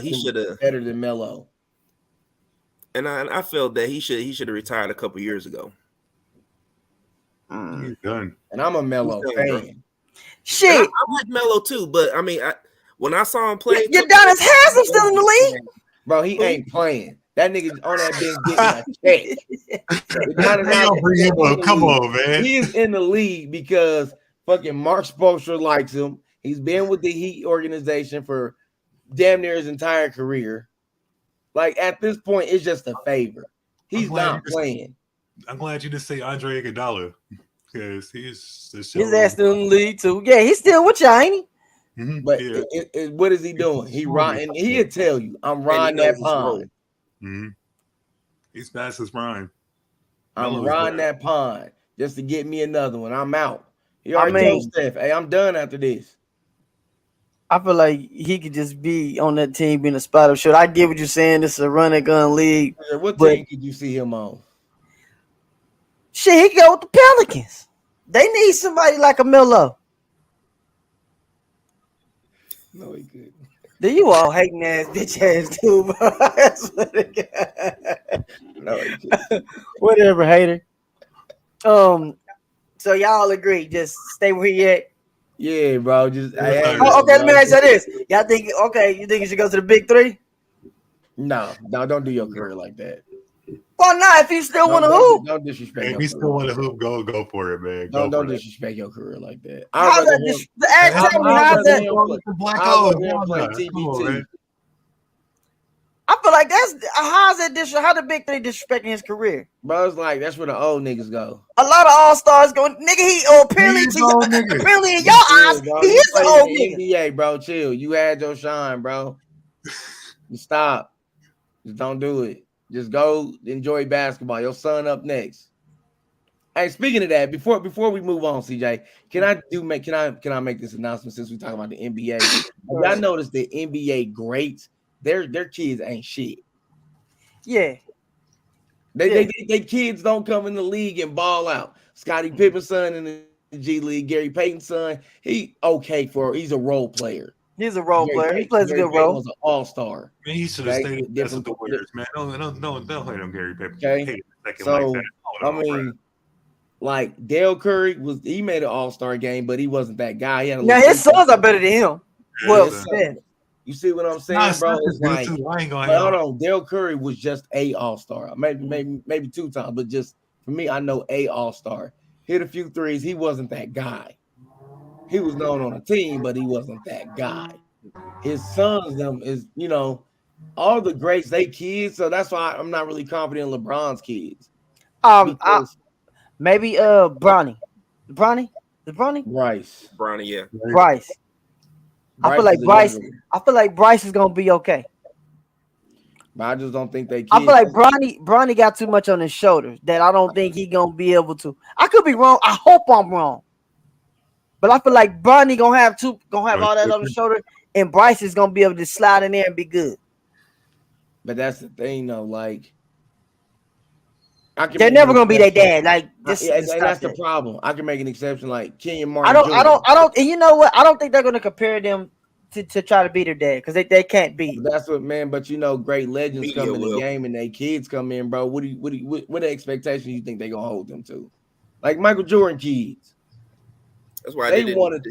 he should have better than Melo, and I felt that he should have retired a couple years ago. He's done. And I'm a Melo fan. Shit, I like Melo too, but I mean, when I saw him play, Udonis Haslam still in the league, bro. He ain't playing. That nigga on that bench getting a check. Come on, man. He is in the league because fucking Mark Spoelstra likes him. He's been with the Heat organization for damn near his entire career. Like, at this point, it's just a favor. He's not playing. I'm glad you didn't say Andre Iguodala, because he's his ass still in the league too. Yeah, he's still with you, ain't he? Mm-hmm. But what is he doing? He riding. He'll tell you, I'm riding that pond. Mm-hmm. He's past his prime. I'm riding that pond just to get me another one. I'm out. He already told Steph, hey, I'm done after this. I feel like he could just be on that team being a spot up shooter. I get what you're saying. This is a run and gun league. What team could you see him on? Shit, he could go with the Pelicans. They need somebody like a Melo. No, he couldn't. Then you all hating ass bitch ass too, bro. No, he couldn't. Whatever, hater. So y'all agree, just stay where he at. Yeah, bro. Just okay. Let me ask you this: y'all think you think you should go to the big 3? No, don't do your career like that. Why not? If you still want to hoop, don't disrespect. If you still want to hoop, go for it, man. Don't disrespect your career like that. How's that? How's that? I feel like how's that how the big 3 disrespecting his career? Bro, it's like that's where the old niggas go. A lot of all-stars going, nigga, apparently in your eyes, he is an old nigga. NBA, bro, chill. You had your shine, bro. You stop. Just don't do it. Just go enjoy basketball. Your son up next. Hey, speaking of that, before we move on, CJ, can I make this announcement since we talking about the NBA? Y'all notice the NBA greats, their kids ain't shit. Yeah. They kids don't come in the league and ball out. Scottie Pippen's son in the G League, Gary Payton's son, he's a role player. He's a role player. He plays a good role. Was an all-star. Man, he should have stayed with the Warriors, man. Don't play them Gary Payton. Okay, so I mean, like Dale Curry he made an all-star game, but he wasn't that guy. Now his sons are better than him. Well, you see what I'm saying, bro? It's like, hold on, Dale Curry was just a all-star, maybe 2 times, but just for me, I know a all-star. Hit a few threes. He wasn't that guy. He was known on the team, but he wasn't that guy. His sons, all the greats, they kids. So that's why I'm not really confident in LeBron's kids. Maybe Bronny. Bronny? Bryce. Bronny, yeah. Bryce. I feel like Bryce is gonna be okay. But I just don't think they. I feel like Bronny got too much on his shoulders that I don't think he gonna be able to. I could be wrong. I hope I'm wrong. But I feel like Bronny gonna have all that on his shoulder, and Bryce is gonna be able to slide in there and be good. But that's the thing, though. Like, they're never gonna be their dad. Like, that's the problem. I can make an exception, like Kenyon Martin. I don't. And you know what? I don't think they're gonna compare them to try to be their dad because they can't be. That's what, man. But great legends come in the game and they kids come in, bro. What the expectations you think they gonna hold them to? Like Michael Jordan kids. That's why they wanted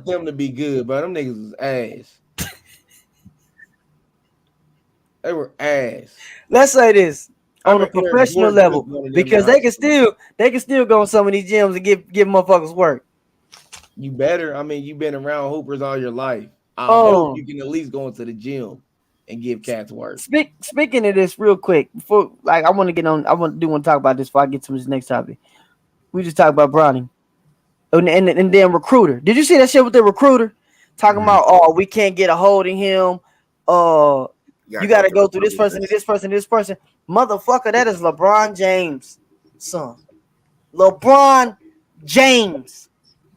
them to be good, but them niggas was ass. They were ass. Let's say this on a professional level because they can still go in some of these gyms and give motherfuckers work. You better. I mean, you've been around hoopers all your life. I hope you can at least go into the gym and give cats work. Speaking of this real quick, before I want to talk about this before I get to this next topic. We just talked about Bronny. And then Recruiter. Did you see that shit with the Recruiter? Talking about, we can't get a hold of him. You got to go through this person, this person, this person. Motherfucker, that is LeBron James' son. LeBron James'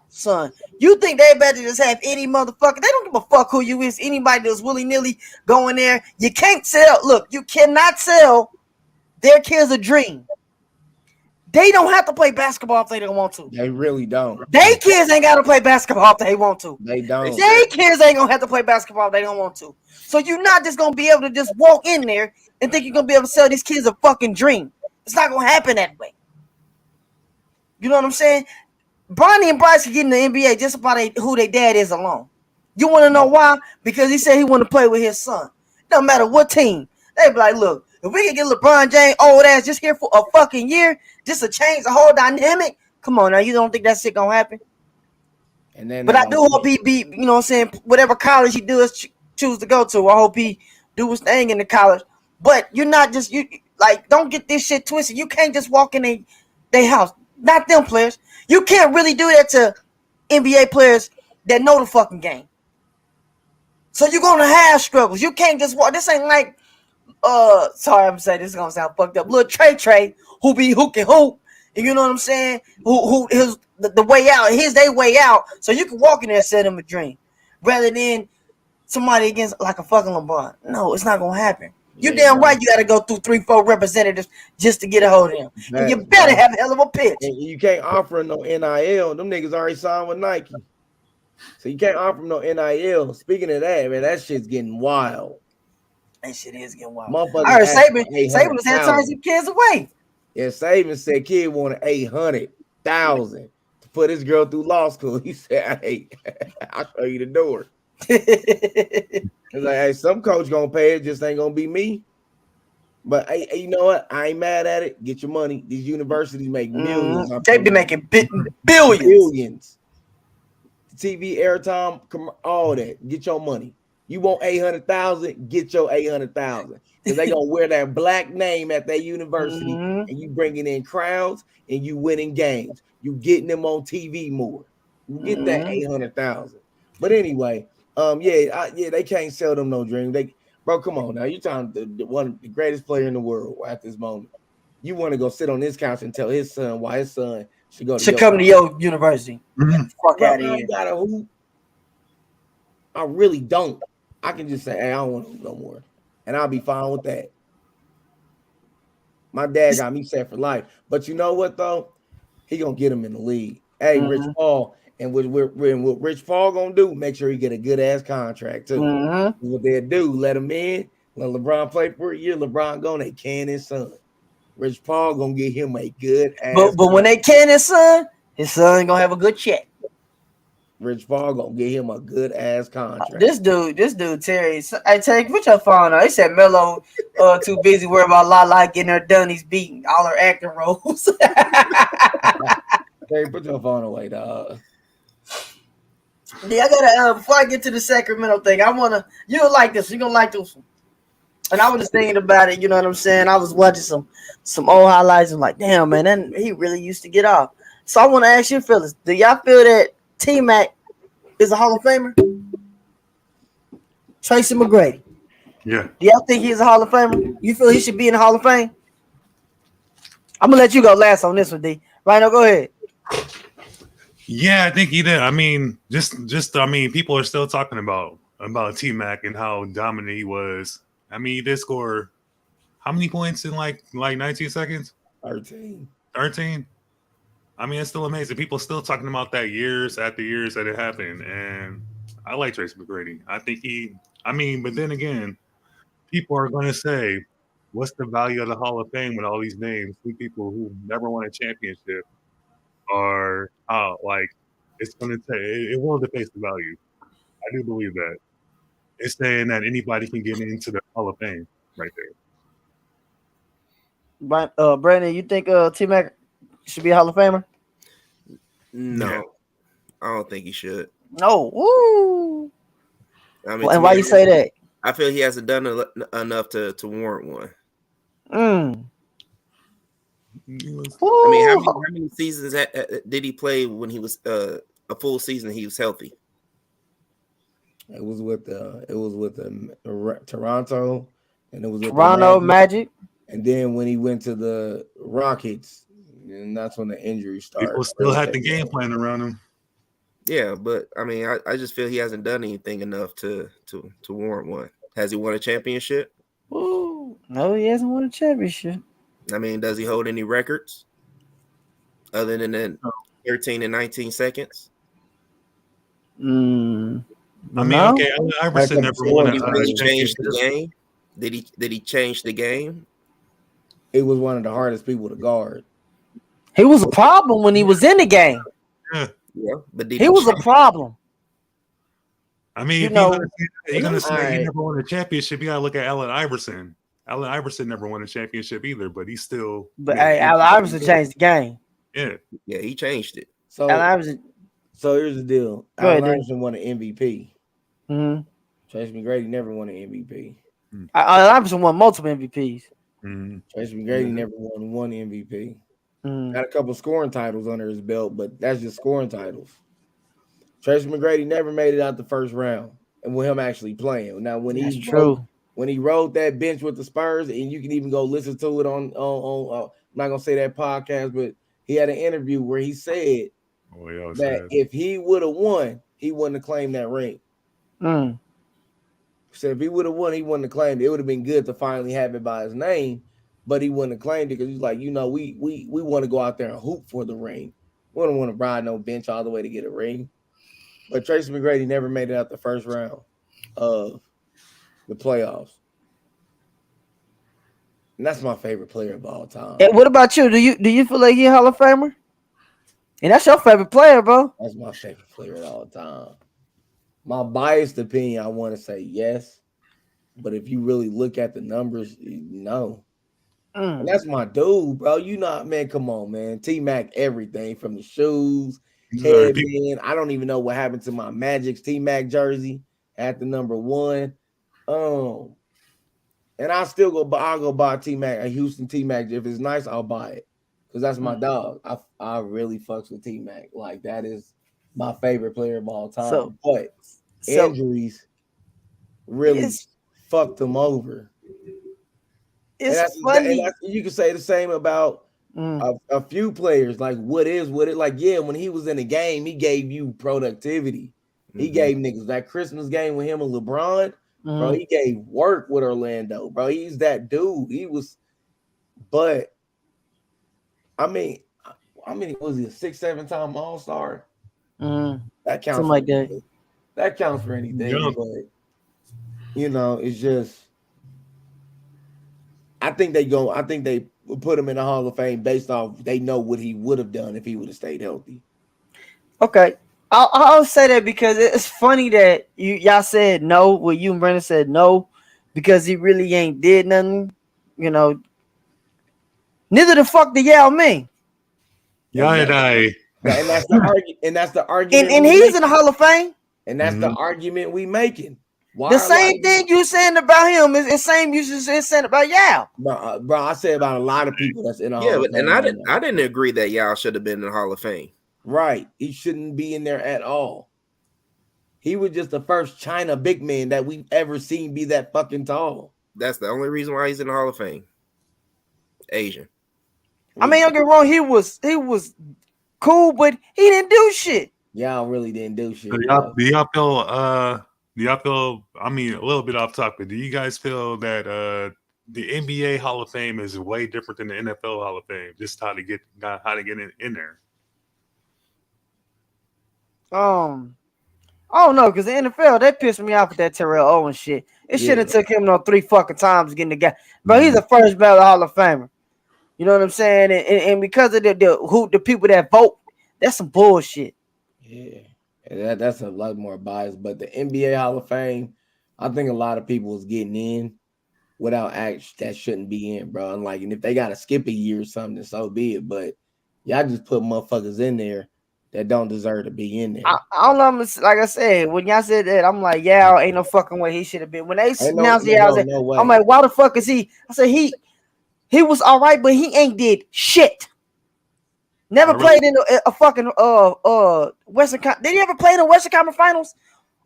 son. You think they better just have any motherfucker? They don't give a fuck who you is. Anybody that's willy-nilly going there. You can't sell. Look, you cannot sell their kids a dream. They don't have to play basketball if they don't want to. They really don't. They kids ain't got to play basketball if they want to. They don't. They kids ain't going to have to play basketball if they don't want to. So you're not just going to be able to just walk in there and think you're going to be able to sell these kids a fucking dream. It's not going to happen that way. You know what I'm saying? Bronny and Bryce can get in the NBA just about who their dad is alone. You want to know why? Because he said he want to play with his son. No matter what team. They be like, look, if we can get LeBron James old ass just here for a fucking year, just to change the whole dynamic, come on now, you don't think that shit gonna happen? And then, but I do hope he be, you know what I'm saying, whatever college he does choose to go to, I hope he do his thing in the college. But you're not just don't get this shit twisted. You can't just walk in their house. Not them players. You can't really do that to NBA players that know the fucking game. So you're gonna have struggles. You can't just walk. This ain't like sorry, I'm saying this is gonna sound fucked up. Little Trey who can hoop, and you know what I'm saying? Who is the way out? Here's their way out, so you can walk in there and set them a dream, rather than somebody against like a fucking LeBron. No, it's not gonna happen. You damn right. You got to go through 3-4 representatives just to get a hold of him. And you better have a hell of a pitch. And you can't offer no NIL. Them niggas already signed with Nike, so you can't offer them no NIL. Speaking of that, man, that shit's getting wild. That shit is getting wild. I heard Saban was had turning some kids away. Yeah, Saban said kid wanted $800,000 to put his girl through law school. He said, "Hey, I'll show you the door." It's like, hey, some coach gonna pay it, just ain't gonna be me. But hey, you know what? I ain't mad at it. Get your money. These universities make millions. They be making billions. TV airtime, all that. Get your money. You want 800,000? Get your 800,000. Because they gonna wear that black name at their university, and you bringing in crowds and you winning games. You getting them on TV more. You get that 800,000. But anyway, they can't sell them no dream. Bro, come on now. You talking the one of the greatest player in the world at this moment. You want to go sit on this couch and tell his son why his son should come to your university. Fuck out of here. Gotta hoop. I really don't. I can just say, hey, I don't want to hoop no more. And I'll be fine with that. My dad got me set for life. But you know what, though? He going to get him in the league. Hey, Rich Paul, And what Rich Paul gonna do? Make sure he get a good ass contract too. Mm-hmm. What they do? Let him in. Let LeBron play for a year. LeBron gonna they can his son. Rich Paul gonna get him a good ass. But when they can his son gonna have a good check. Rich Paul gonna get him a good ass contract. This dude, Terry. Hey, Terry, put your phone on. He said Melo too busy worrying about Lala getting her done. He's beating all her acting roles. Terry, put your phone away, dog. Yeah, I gotta before I get to the Sacramento thing, you'll like this. You're gonna like this one. And I was just thinking about it, you know what I'm saying? I was watching some old highlights and like, damn man, then he really used to get off. So I want to ask you fellas, do y'all feel that T-Mac is a Hall of Famer? Tracy McGrady. Yeah. Do y'all think he's a Hall of Famer? You feel he should be in the Hall of Fame? I'm gonna let you go last on this one, D. Rhino, go ahead. Yeah, I think he did. I mean, people are still talking about T-Mac and how dominant he was. I mean, he did score how many points in like 19 seconds? 13. I mean, it's still amazing. People still talking about that years after years that it happened. And I like Tracy McGrady. I think but then again, people are going to say, what's the value of the Hall of Fame with all these names? Two people who never won a championship are it's going to say, it will deface the value. I do believe that. It's saying that anybody can get into the Hall of Fame right there. Brandon, you think T-Mac should be a Hall of Famer? No, Yeah. I don't think he should. No. Woo. I mean, And why you say that? I feel he hasn't done enough to warrant one. Mm. I mean, how many seasons did he play when he was a full season? He was healthy. It was with Toronto, and it was with Toronto Magic. And then when he went to the Rockets, and that's when the injury started. People still had the game plan around him. Yeah, but I mean, I just feel he hasn't done anything enough to warrant one. Has he won a championship? Ooh, no, he hasn't won a championship. I mean, does he hold any records other than the 13 and 19 seconds? I mean, okay, Iverson never won a changed the game. Did he change the game? He was one of the hardest people to guard. He was a problem when he was in the game. Yeah, but he was a problem. I mean, if you're gonna say he never won a championship, you gotta look at Allen Iverson. Allen Iverson never won a championship either, but he's still. But Allen Iverson changed the game. Yeah, he changed it. So here's the deal. Allen Iverson won an MVP. Mm-hmm. Tracy McGrady never won an MVP. Allen Iverson won multiple MVPs. Mm-hmm. Tracy McGrady never won one MVP. Mm-hmm. Got a couple scoring titles under his belt, but that's just scoring titles. Tracy McGrady never made it out the first round, and with him actually playing. Now, when he rode that bench with the Spurs, and you can even go listen to it on I'm not gonna say that podcast, but he had an interview where he said that if he would have won, he wouldn't have claimed that ring. So if he would have won, he wouldn't have claimed it. It would have been good to finally have it by his name, but he wouldn't have claimed it because he's like, we want to go out there and hoop for the ring. We don't want to ride no bench all the way to get a ring. But Tracy McGrady never made it out the first round of the playoffs. And that's my favorite player of all time. And what about you? Do you feel like he's a Hall of Famer? And that's your favorite player, bro. That's my favorite player of all time. My biased opinion, I want to say yes. But if you really look at the numbers, no. And that's my dude, bro. Man, come on, man. T-Mac, everything from the shoes, headband. I don't even know what happened to my Magic's T-Mac jersey at the number 1. And I'll go buy T-Mac, a Houston T-Mac. If it's nice, I'll buy it. Because that's my dog. I really fucks with T-Mac. Like, that is my favorite player of all time. But injuries really fucked him over. It's funny. You can say the same about a few players. Like, what it? Like, yeah, when he was in the game, he gave you productivity. Mm-hmm. He gave niggas that Christmas game with him and LeBron. Bro, he gave work with Orlando. Bro, he's that dude. He was, but I mean, was he a 6-7 time All-Star? That counts. Something like that. That counts for anything, Yeah. but it's just. I think they would put him in the Hall of Fame based off they know what he would have done if he would have stayed healthy. Okay. I'll say that because it's funny that y'all said no. Well, you and Brandon said no because he really ain't did nothing. Neither the fuck did y'all mean. Yeah, and I. And that's the argument. And that's the argument. And he's in the Hall of Fame. And that's the argument we making. Why the same thing you saying about him is the same you just saying about y'all. Bro, I say about a lot of people that's in the Hall of Fame. And I didn't agree that y'all should have been in the Hall of Fame. Right. He shouldn't be in there at all. He was just the first China big man that we've ever seen be that fucking tall. That's the only reason why he's in the Hall of Fame. Asian. I mean, don't get wrong, he was cool, but he didn't do shit. Y'all really didn't do shit. Do y'all feel I mean, a little bit off topic, do you guys feel that the NBA Hall of Fame is way different than the NFL Hall of Fame? Just how to get in there. I don't know, because the NFL, they pissed me off with that Terrell Owens shit. It should have took him 3 fucking times getting the guy. But he's the first ballot Hall of Famer. You know what I'm saying? And because of the people that vote, that's some bullshit. Yeah. That's a lot more bias. But the NBA Hall of Fame, I think a lot of people is getting in without that shouldn't be in, bro. And if they gotta skip a year or something, so be it. But y'all just put motherfuckers in there that don't deserve to be in there. I don't know. Like I said, when y'all said that, I'm like, yeah, ain't no fucking way he should have been. When they announced it, I'm like, why the fuck is he? I said he was all right, but he ain't did shit. Never played in a fucking Western. Did he ever play in the Western Conference Finals?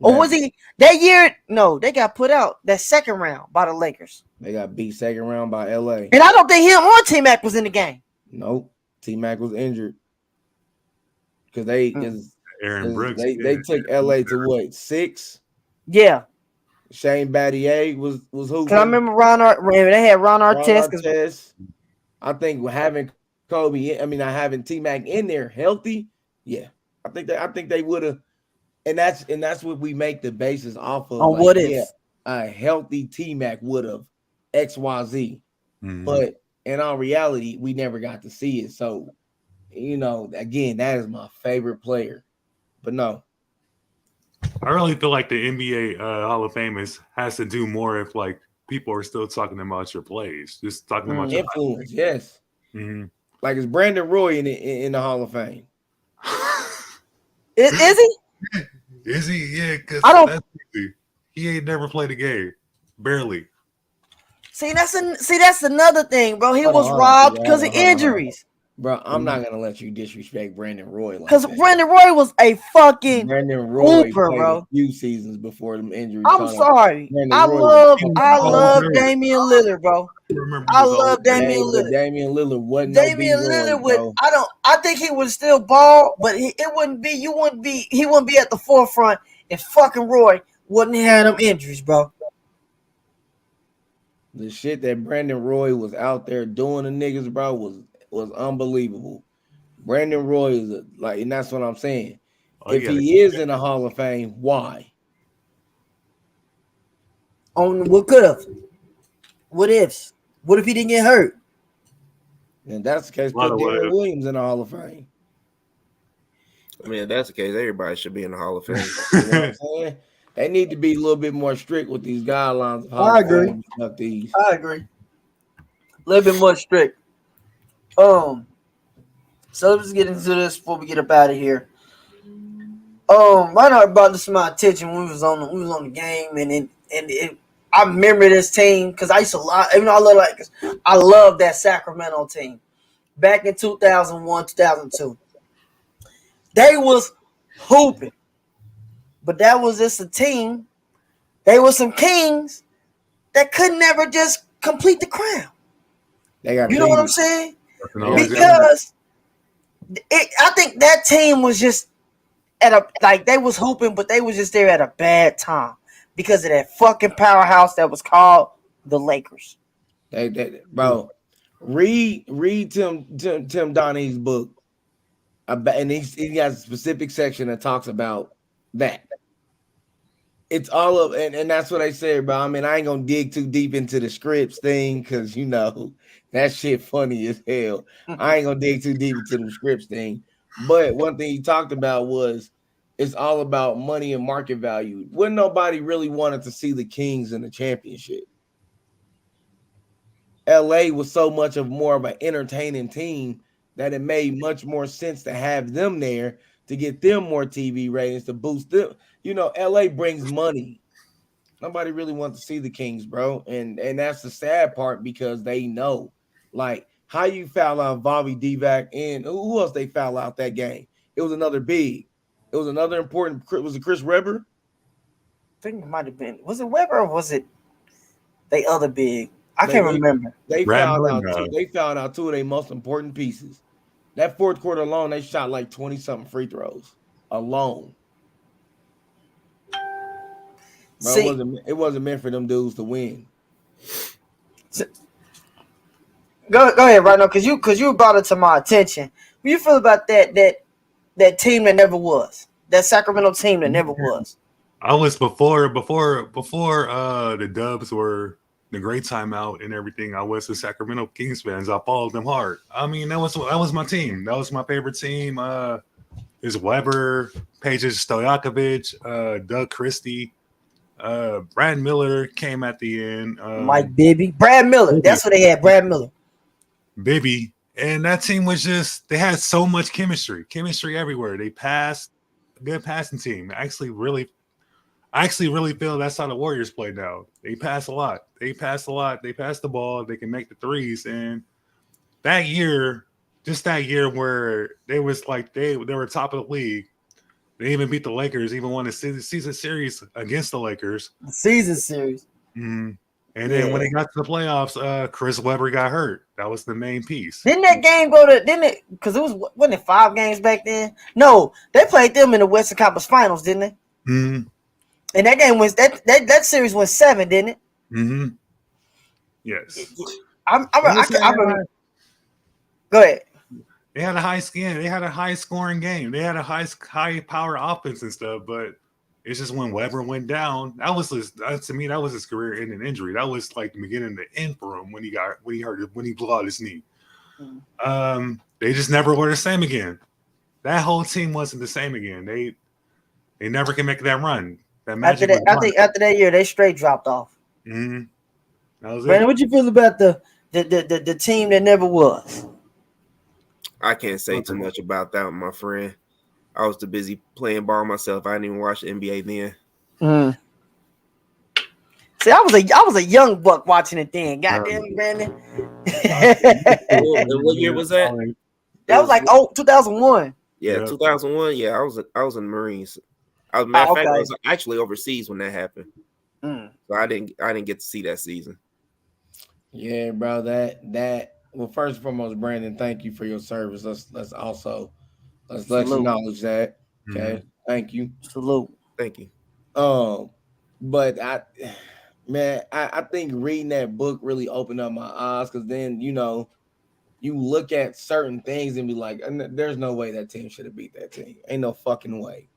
Or was he that year? No, they got put out that second round by the Lakers. They got beat second round by LA. And I don't think him or T-Mac was in the game. Nope. T-Mac was injured. Because Aaron Brooks. They took LA to what, 6? Yeah. Shane Battier was hooping. Cause I remember they had Ron Artest. I think having having T-Mac in there healthy, yeah. I think they would have, and that's what we make the basis off of. On what if a healthy T-Mac would have XYZ. But in all reality, we never got to see it. So, again, that is my favorite player. But no. I really feel like the NBA Hall of Fame has to do more if people are still talking about your plays, just talking about your influence. Yes. Mm-hmm. Like is Brandon Roy in the Hall of Fame? Is he? Is he? Yeah, because he ain't never played a game, barely. See, that's another thing, bro. He was robbed because of injuries. Bro, I'm not gonna let you disrespect Brandon Roy because Brandon Roy was a fucking hooper, bro. A few seasons before them injuries. I'm sorry. I love Damian Lillard, bro. I love Damian Lillard. Damian Lillard wasn't. Damian Lillard would. I think he would still ball, but he wouldn't be at the forefront if fucking Roy wouldn't have them injuries, bro. The shit that Brandon Roy was out there doing to niggas, bro, was unbelievable. Brandon Roy is and that's what I'm saying. If he is in the Hall of Fame, why? On what could have? What ifs? What if he didn't get hurt? And that's the case. Put Darren Williams in the Hall of Fame. I mean, if that's the case, everybody should be in the Hall of Fame. You know what I'm saying? They need to be a little bit more strict with these guidelines. I agree. I agree. A little bit more strict. So let's get into this before we get up out of here. Right now, brought this to my attention when we was on the game, and I remember this team because I used to even though I love that Sacramento team back in 2001, 2002. They was hooping, but that was just a team. They were some kings that could never just complete the crown. You know what I'm saying? Because I think that team was just they was hooping, but they was just there at a bad time because of that fucking powerhouse that was called the Lakers. Bro, read Tim Donaghy's book. And he has a specific section that talks about that. It's all of, and that's what I said, bro. I mean, I ain't gonna dig too deep into the scripts thing because that shit funny as hell. I ain't gonna dig too deep into the scripts thing. But one thing he talked about was it's all about money and market value. Wouldn't nobody really wanted to see the Kings in the championship? LA was so much of more of an entertaining team that it made much more sense to have them there to get them more TV ratings to boost them. LA brings money. Nobody really wants to see the Kings, bro. And that's the sad part because they know. Like, how you foul out Bobby Divac and who else they foul out that game? It was another big. It was another important. Was it Chris Webber? I think it might have been. Was it Weber or was it the other big? I can't remember. They found out two of their most important pieces. That fourth quarter alone, they shot like 20-something free throws alone. Bro, it wasn't meant for them dudes to win. Go ahead, right now, because you brought it to my attention. What do you feel about that team that never was? That Sacramento team that never was. I was before the Dubs were the great timeout and everything. I was the Sacramento Kings fans. I followed them hard. I mean, that was my team. That was my favorite team. Is Weber, Pages Stojakovic, Doug Christie, Brad Miller came at the end. Mike Bibby, Brad Miller. That's what they had. Brad Miller, Bibby, and that team was they had so much chemistry everywhere. They passed, good passing team. I actually really feel that's how the Warriors play now. They pass a lot. They pass the ball. They can make the threes. And that year where they was like they were top of the league. They even beat the Lakers. Even won the season series against the Lakers. The season series. Mm-hmm. And then when they got to the playoffs, Chris Webber got hurt. That was the main piece. Didn't that game go to? Didn't it? Because wasn't it 5 games back then? No, they played them in the Western Conference Finals, didn't they? Mm-hmm. And that game was that series went 7, didn't it? Mm-hmm. Yes. I remember. Go ahead. They had a high skin. They had a high scoring game. They had a high power offense and stuff. But it's just when Weber went down, to me that was his career-ending injury. That was like the beginning of the end for him when he blew out his knee. Mm-hmm. They just never were the same again. That whole team wasn't the same again. They never can make that run. After that year, they straight dropped off. Mm-hmm. That was Brandon, what you feel about the team that never was? I can't say too much about that one, my friend. I was too busy playing ball myself. I didn't even watch the NBA then. Mm. See, I was a young buck watching it then. Goddamn, Brandon. What year was that? That was like 2001. Yeah, 2001. Yeah, I was in the Marines. Matter of fact, I was actually overseas when that happened. Mm. So I didn't get to see that season. Yeah, bro. Well, first and foremost, Brandon, thank you for your service. Let's let you acknowledge that. Okay, mm-hmm. Thank you. Salute. Thank you. But I think reading that book really opened up my eyes because then you look at certain things and be like, there's no way that team should have beat that team. Ain't no fucking way.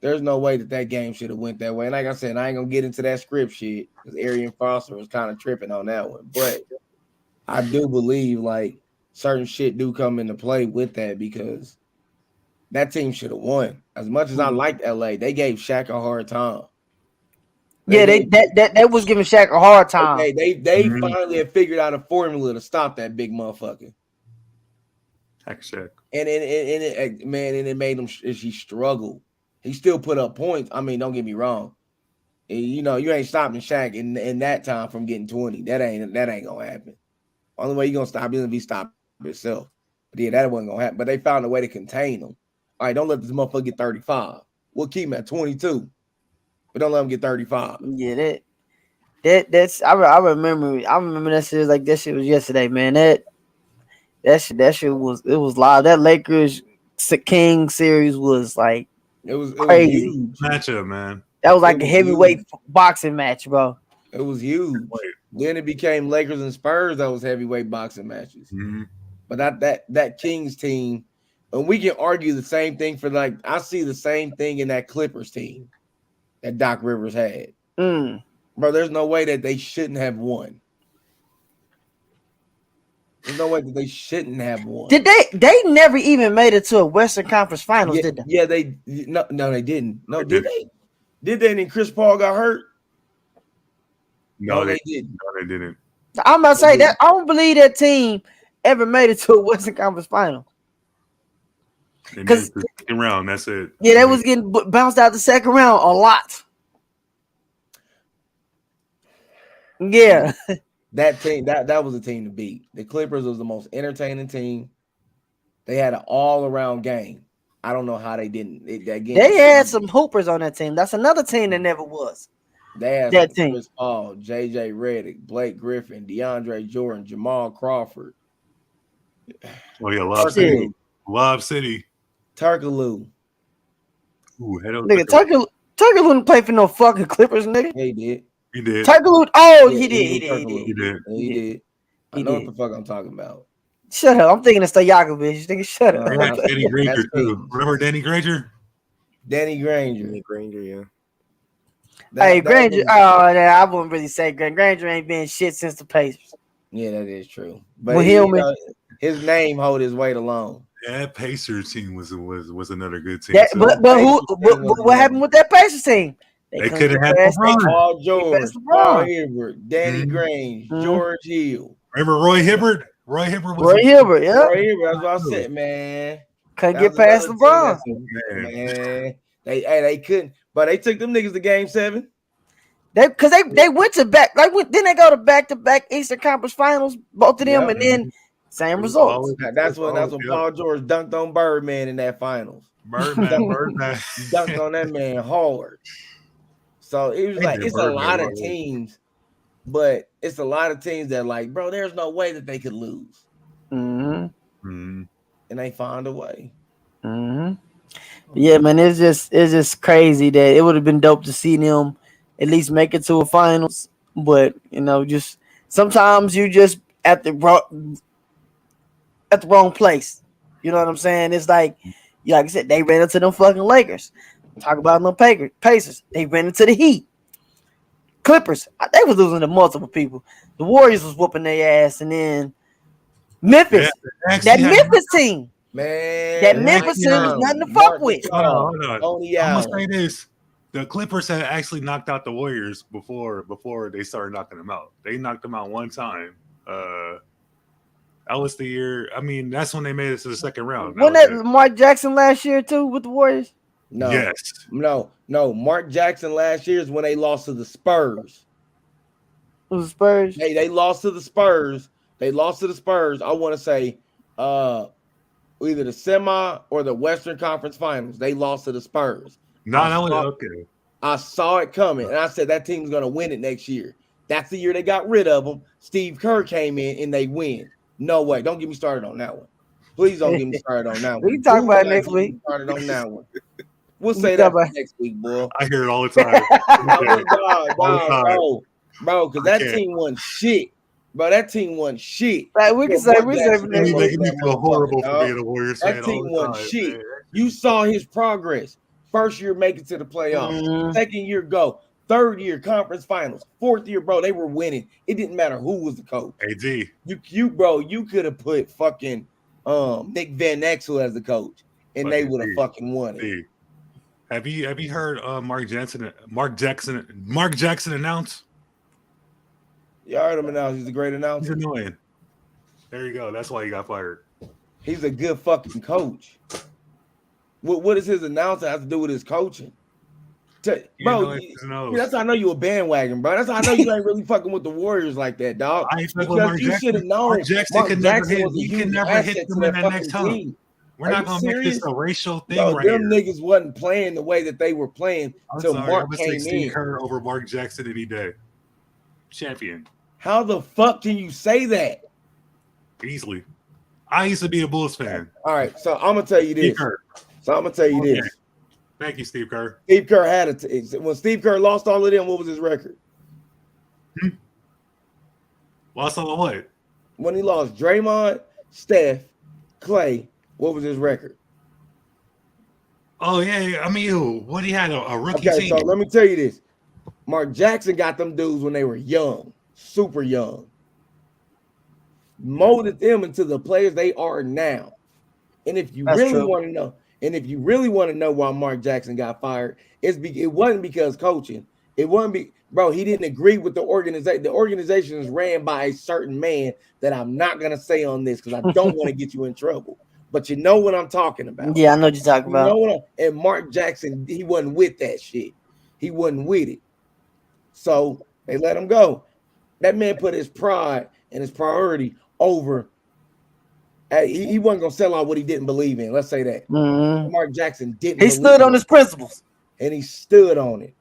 There's no way that game should have went that way. And like I said, I ain't gonna get into that script shit because Arian Foster was kind of tripping on that one. But I do believe like certain shit do come into play with that because that team should have won. As much as I liked LA, they gave Shaq a hard time. That was giving Shaq a hard time. Okay, they finally have figured out a formula to stop that big motherfucker. Shaq. And it made him he struggled. He still put up points. I mean, don't get me wrong. You ain't stopping Shaq in that time from getting 20. That ain't gonna happen. Only way you gonna stop him is if he stop himself. But yeah, that wasn't gonna happen. But they found a way to contain him. All right, don't let this motherfucker get 35. We'll keep him at 22, but don't let him get 35. Yeah, that's I remember that shit like that shit was yesterday, man. That shit was live. That Lakers King series was like it was crazy huge matchup, man. That was like a heavyweight boxing match, bro. It was huge. Then it became Lakers and Spurs. That was heavyweight boxing matches. Mm-hmm. But that Kings team, And we can argue the same thing for like I see the same thing in that Clippers team that Doc Rivers had. Bro, there's no way that they shouldn't have won. There's no way that they shouldn't have won. Did they never even made it to a Western Conference Finals, did they? Yeah, they they didn't. No, did they? Did they? And Chris Paul got hurt? No, they didn't. No, they didn't. I'm about to say that I don't believe that team ever made it to a Western Conference Final. Because the second round, that's it. Yeah, they was getting bounced out the second round a lot. Yeah. That team, that was a team to beat. The Clippers was the most entertaining team. They had an all-around game. I don't know how they didn't. They had some hoopers on that team. That's another team that never was. They had that team. Chris Paul, JJ Redick, Blake Griffin, DeAndre Jordan, Jamal Crawford. Oh yeah, Lob City. Lob City. Turkaloo. Ooh, nigga, Turkaloo didn't play for no fucking Clippers, nigga. He did. He did. Turkaloo. Oh, he did. I know what the fuck I'm talking about. Shut up. I'm thinking of Stojakovic. Nigga, shut up. Danny Granger too. Remember Danny Granger? Danny Granger, yeah. Hey, Granger. I wouldn't really say Granger ain't been shit since the Pacers. Yeah, that is true. But his name hold his weight alone. Yeah, that Pacers team was another good team. Yeah, but what happened with that Pacers team? They could have had Paul George, Paul Hibbert, Danny Grange, George Hill. Remember Roy Hibbert? Roy Hibbert, yeah. Roy Hibbert, that's what I said, man. Couldn't get past LeBron. Man. They couldn't, but they took them niggas to Game 7. They went to back, like then they go to back Eastern Conference Finals, both of them, and then same results. That's when Paul George dunked on Birdman in that finals. Birdman. Dunked on that man hard. So it was like it's a lot of teams, but it's a lot of teams that like, bro, there's no way that they could lose. And they find a way. Yeah, man, it's just crazy that it would have been dope to see them at least make it to a finals, but just sometimes you just at the wrong place. You know what I'm saying? It's like I said, they ran into them fucking Lakers. Talk about them Pacers. They ran into the Heat. Clippers, they was losing to multiple people. The Warriors was whooping their ass, and then Memphis, that Memphis team. Man, that Memphis team is nothing to fuck with. Hold on. I'm gonna say this: the Clippers had actually knocked out the Warriors before they started knocking them out. They knocked them out one time. That was the year. I mean, that's when they made it to the second round. Wasn't that Mark Jackson last year too with the Warriors? No. Yes. No. Mark Jackson last year is when they lost to the Spurs. It was Spurs. Hey, they lost to the Spurs. I want to say either the semi or the Western Conference Finals. They lost to the Spurs. Okay. I saw it coming, and I said that team's going to win it next year. That's the year they got rid of them. Steve Kerr came in, and they win. No way. Don't get me started on that one. Please don't get me started on that one. We can talk about it next week. Started on that one. We'll say that next week, boy. I hear it all the time. Bro, because that team won shit. Bro, that team won shit. Right, we can say next week. Making me feel horrible for being a Warriors fan. That team won shit. Man. You saw his progress. First year making to the playoffs. Second year go. Third year conference finals. Fourth year, bro, they were winning. It didn't matter who was the coach. AD. You could have put fucking Nick Van Exel as the coach, and they would have fucking won it. Have you heard Mark Jackson announce? You heard him announce. He's a great announcer. He's annoying. There you go. That's why he got fired. He's a good fucking coach. What does his announcer have to do with his coaching? Bro, that's how I know you a bandwagon, bro. That's how I know you ain't really fucking with the Warriors like that, dog. I ain't fucking with Mark Jackson. You should have known. Mark Jackson could never hit them in that next time. We're not gonna make this a racial thing, right here. Them niggas wasn't playing the way that they were playing until Mark came in. Steve Kerr over Mark Jackson any day. Champion. How the fuck can you say that? Easily. I used to be a Bulls fan. All right, so I'm gonna tell you this. This. Thank you, Steve Kerr. Steve Kerr had when Steve Kerr lost all of them, what was his record? Lost all of what? When he lost Draymond, Steph, Clay, what was his record? Oh yeah, I mean, what he had a rookie Okay, team. so let me tell you this. Mark Jackson got them dudes when they were young, super young. Molded them into the players they are now. And if you That's really true. want to know, why Mark Jackson got fired, it wasn't because coaching. It wasn't bro, he didn't agree with the organization. The organization is ran by a certain man that I'm not gonna say on this because I don't want to get you in trouble. But you know what I'm talking about. Yeah, I know what you're talking You know about. what and Mark Jackson, he wasn't with that shit. He wasn't with it. So they let him go. That man put his pride and his priority over. He wasn't gonna sell out what he didn't believe in. Let's say that. Mhm. Mark Jackson didn't. He stood on his principles. and he stood on it.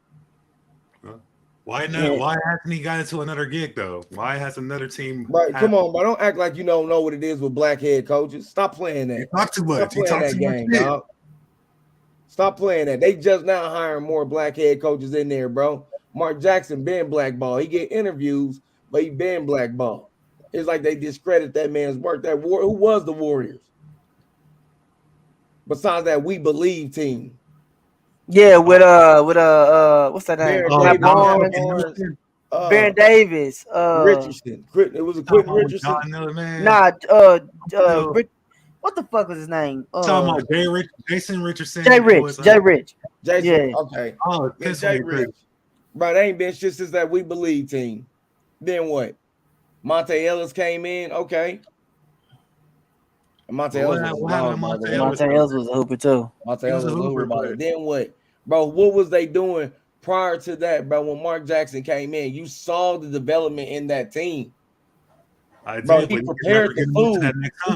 Why not? Yeah. Why hasn't he got into another gig though? Why has another team? Right, come on, but don't act like you don't know what it is with black head coaches. Stop playing that. You talk too much. Stop playing that game, dog. Stop playing that. They just now hiring more black head coaches in there, bro. Mark Jackson been blackballed. He get interviews, but he been blackballed. It's like they discredit that man's work. Who was the Warriors? Besides that, We Believe team. Yeah, with what's that name? Baron Barnes, Baron Davis, Richardson. It was a Quentin Richardson. Nah, what the fuck was his name? Talking about Jason Richardson. Jay Rich. Jason, yeah. Okay. Oh, Jay Rich. Bro, they ain't been shit since that We Believe team. Then what? Monte Ellis came in. Okay. Monte Ellis was a hooper too. Monte Ellis was a hooper. Then what? Bro, what was they doing prior to that, bro? When Mark Jackson came in, you saw the development in that team. Bro, he prepared the food.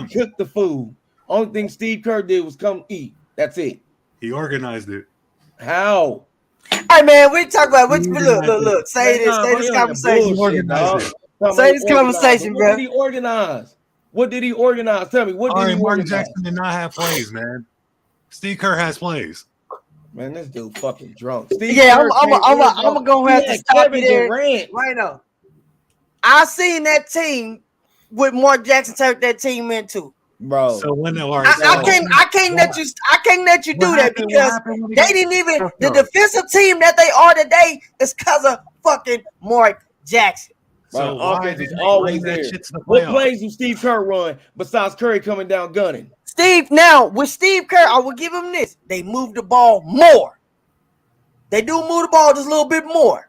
He cooked the food. Only thing Steve Kerr did was come eat. That's it. He organized it. How? Hey man, we talk about look. Say this conversation. Say this conversation, bro. What did he organize? What did he organize? Tell me. What did he Mark organize? Jackson did not have plays, man. Steve Kerr has plays. Man, this dude fucking drunk. I'm gonna have to stop you there right now. I seen that team with Mark Jackson turn that team into. Bro, so when I can't let you do that because they didn't even the defensive team that they are today is because of fucking Mark Jackson. So offense is always there. What plays do Steve Kerr run besides Curry coming down gunning? Now with Steve Kerr, I will give him this. They move the ball more. They do move the ball just a little bit more.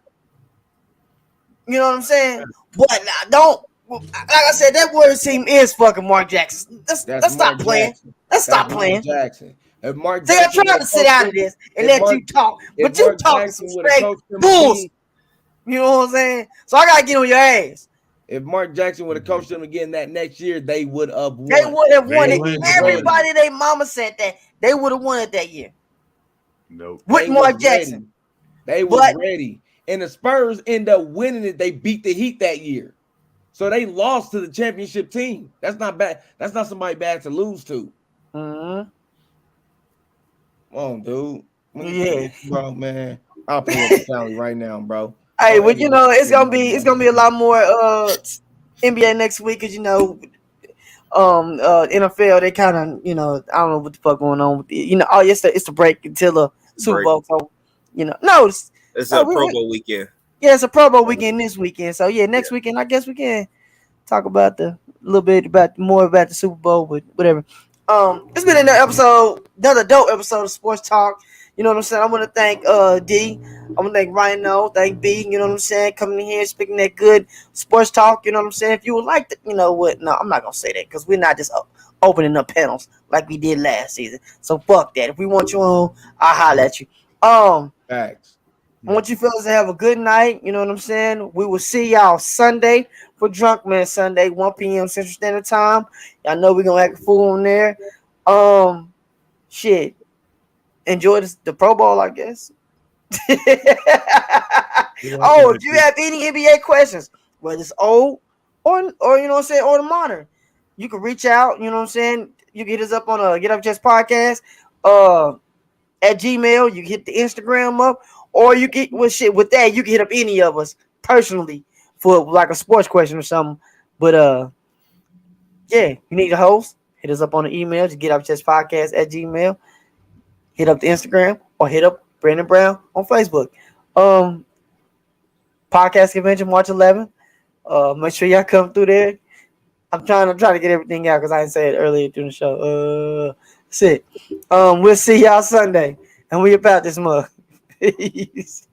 You know what I'm saying? But don't. Like I said, that Warriors team is fucking Mark Jackson. Let's stop playing. Let's stop playing. Jackson. If Mark See, I'm trying to sit out of this and let you talk, but you talking some straight bullshit. You know what I'm saying? So I gotta get on your ass. If Mark Jackson would have coached them again that next year, they would have won. They would have won it. Everybody, their mama said that they would have won it that year. Nope. With Mark Jackson, they were ready, and the Spurs end up winning it. They beat the Heat that year, so they lost to the championship team. That's not bad. That's not somebody bad to lose to. Mm-hmm. Come on, dude. Yeah, bro, man. I'll pull up the tally right now, bro. Hey, well, you know, it's gonna be a lot more NBA next week, because NFL, they kind of, I don't know what the fuck going on with it. It's the break until the Super Bowl. So, it's a Pro Bowl weekend. Yeah, it's a Pro Bowl weekend this weekend. So next weekend, I guess we can talk about more about the Super Bowl, but whatever. It's been another dope episode of Sports Talk. You know what I'm saying? I want to thank D. I want to thank Rhino, thank B. You know what I'm saying? Coming in here, speaking that good sports talk. You know what I'm saying? If you would like to, no, I'm not gonna say that because we're not just opening up panels like we did last season. So fuck that. If we want you on, I'll holler at you. Thanks. I want you fellas to have a good night. You know what I'm saying? We will see y'all Sunday for Drunk Man Sunday, 1 p.m. Central Standard Time. Y'all know we're gonna act a fool on there. Shit. Enjoy the Pro Bowl, I guess. If you have any NBA questions, whether it's old or you know what I'm saying, or the modern, you can reach out. You know what I'm saying. You can hit us up on a Get Up Just Podcast at Gmail. You can hit the Instagram up, or you get with that. You can hit up any of us personally for like a sports question or something. But you need a host. Hit us up on the email. Just Get Up Just Podcast at Gmail. hit up the Instagram or hit up Brandon Brown on Facebook. Podcast convention March 11th. Make sure y'all come through there. I'm trying to get everything out because I didn't say it earlier during the show. That's it. We'll see y'all Sunday, and we about this mug. Peace.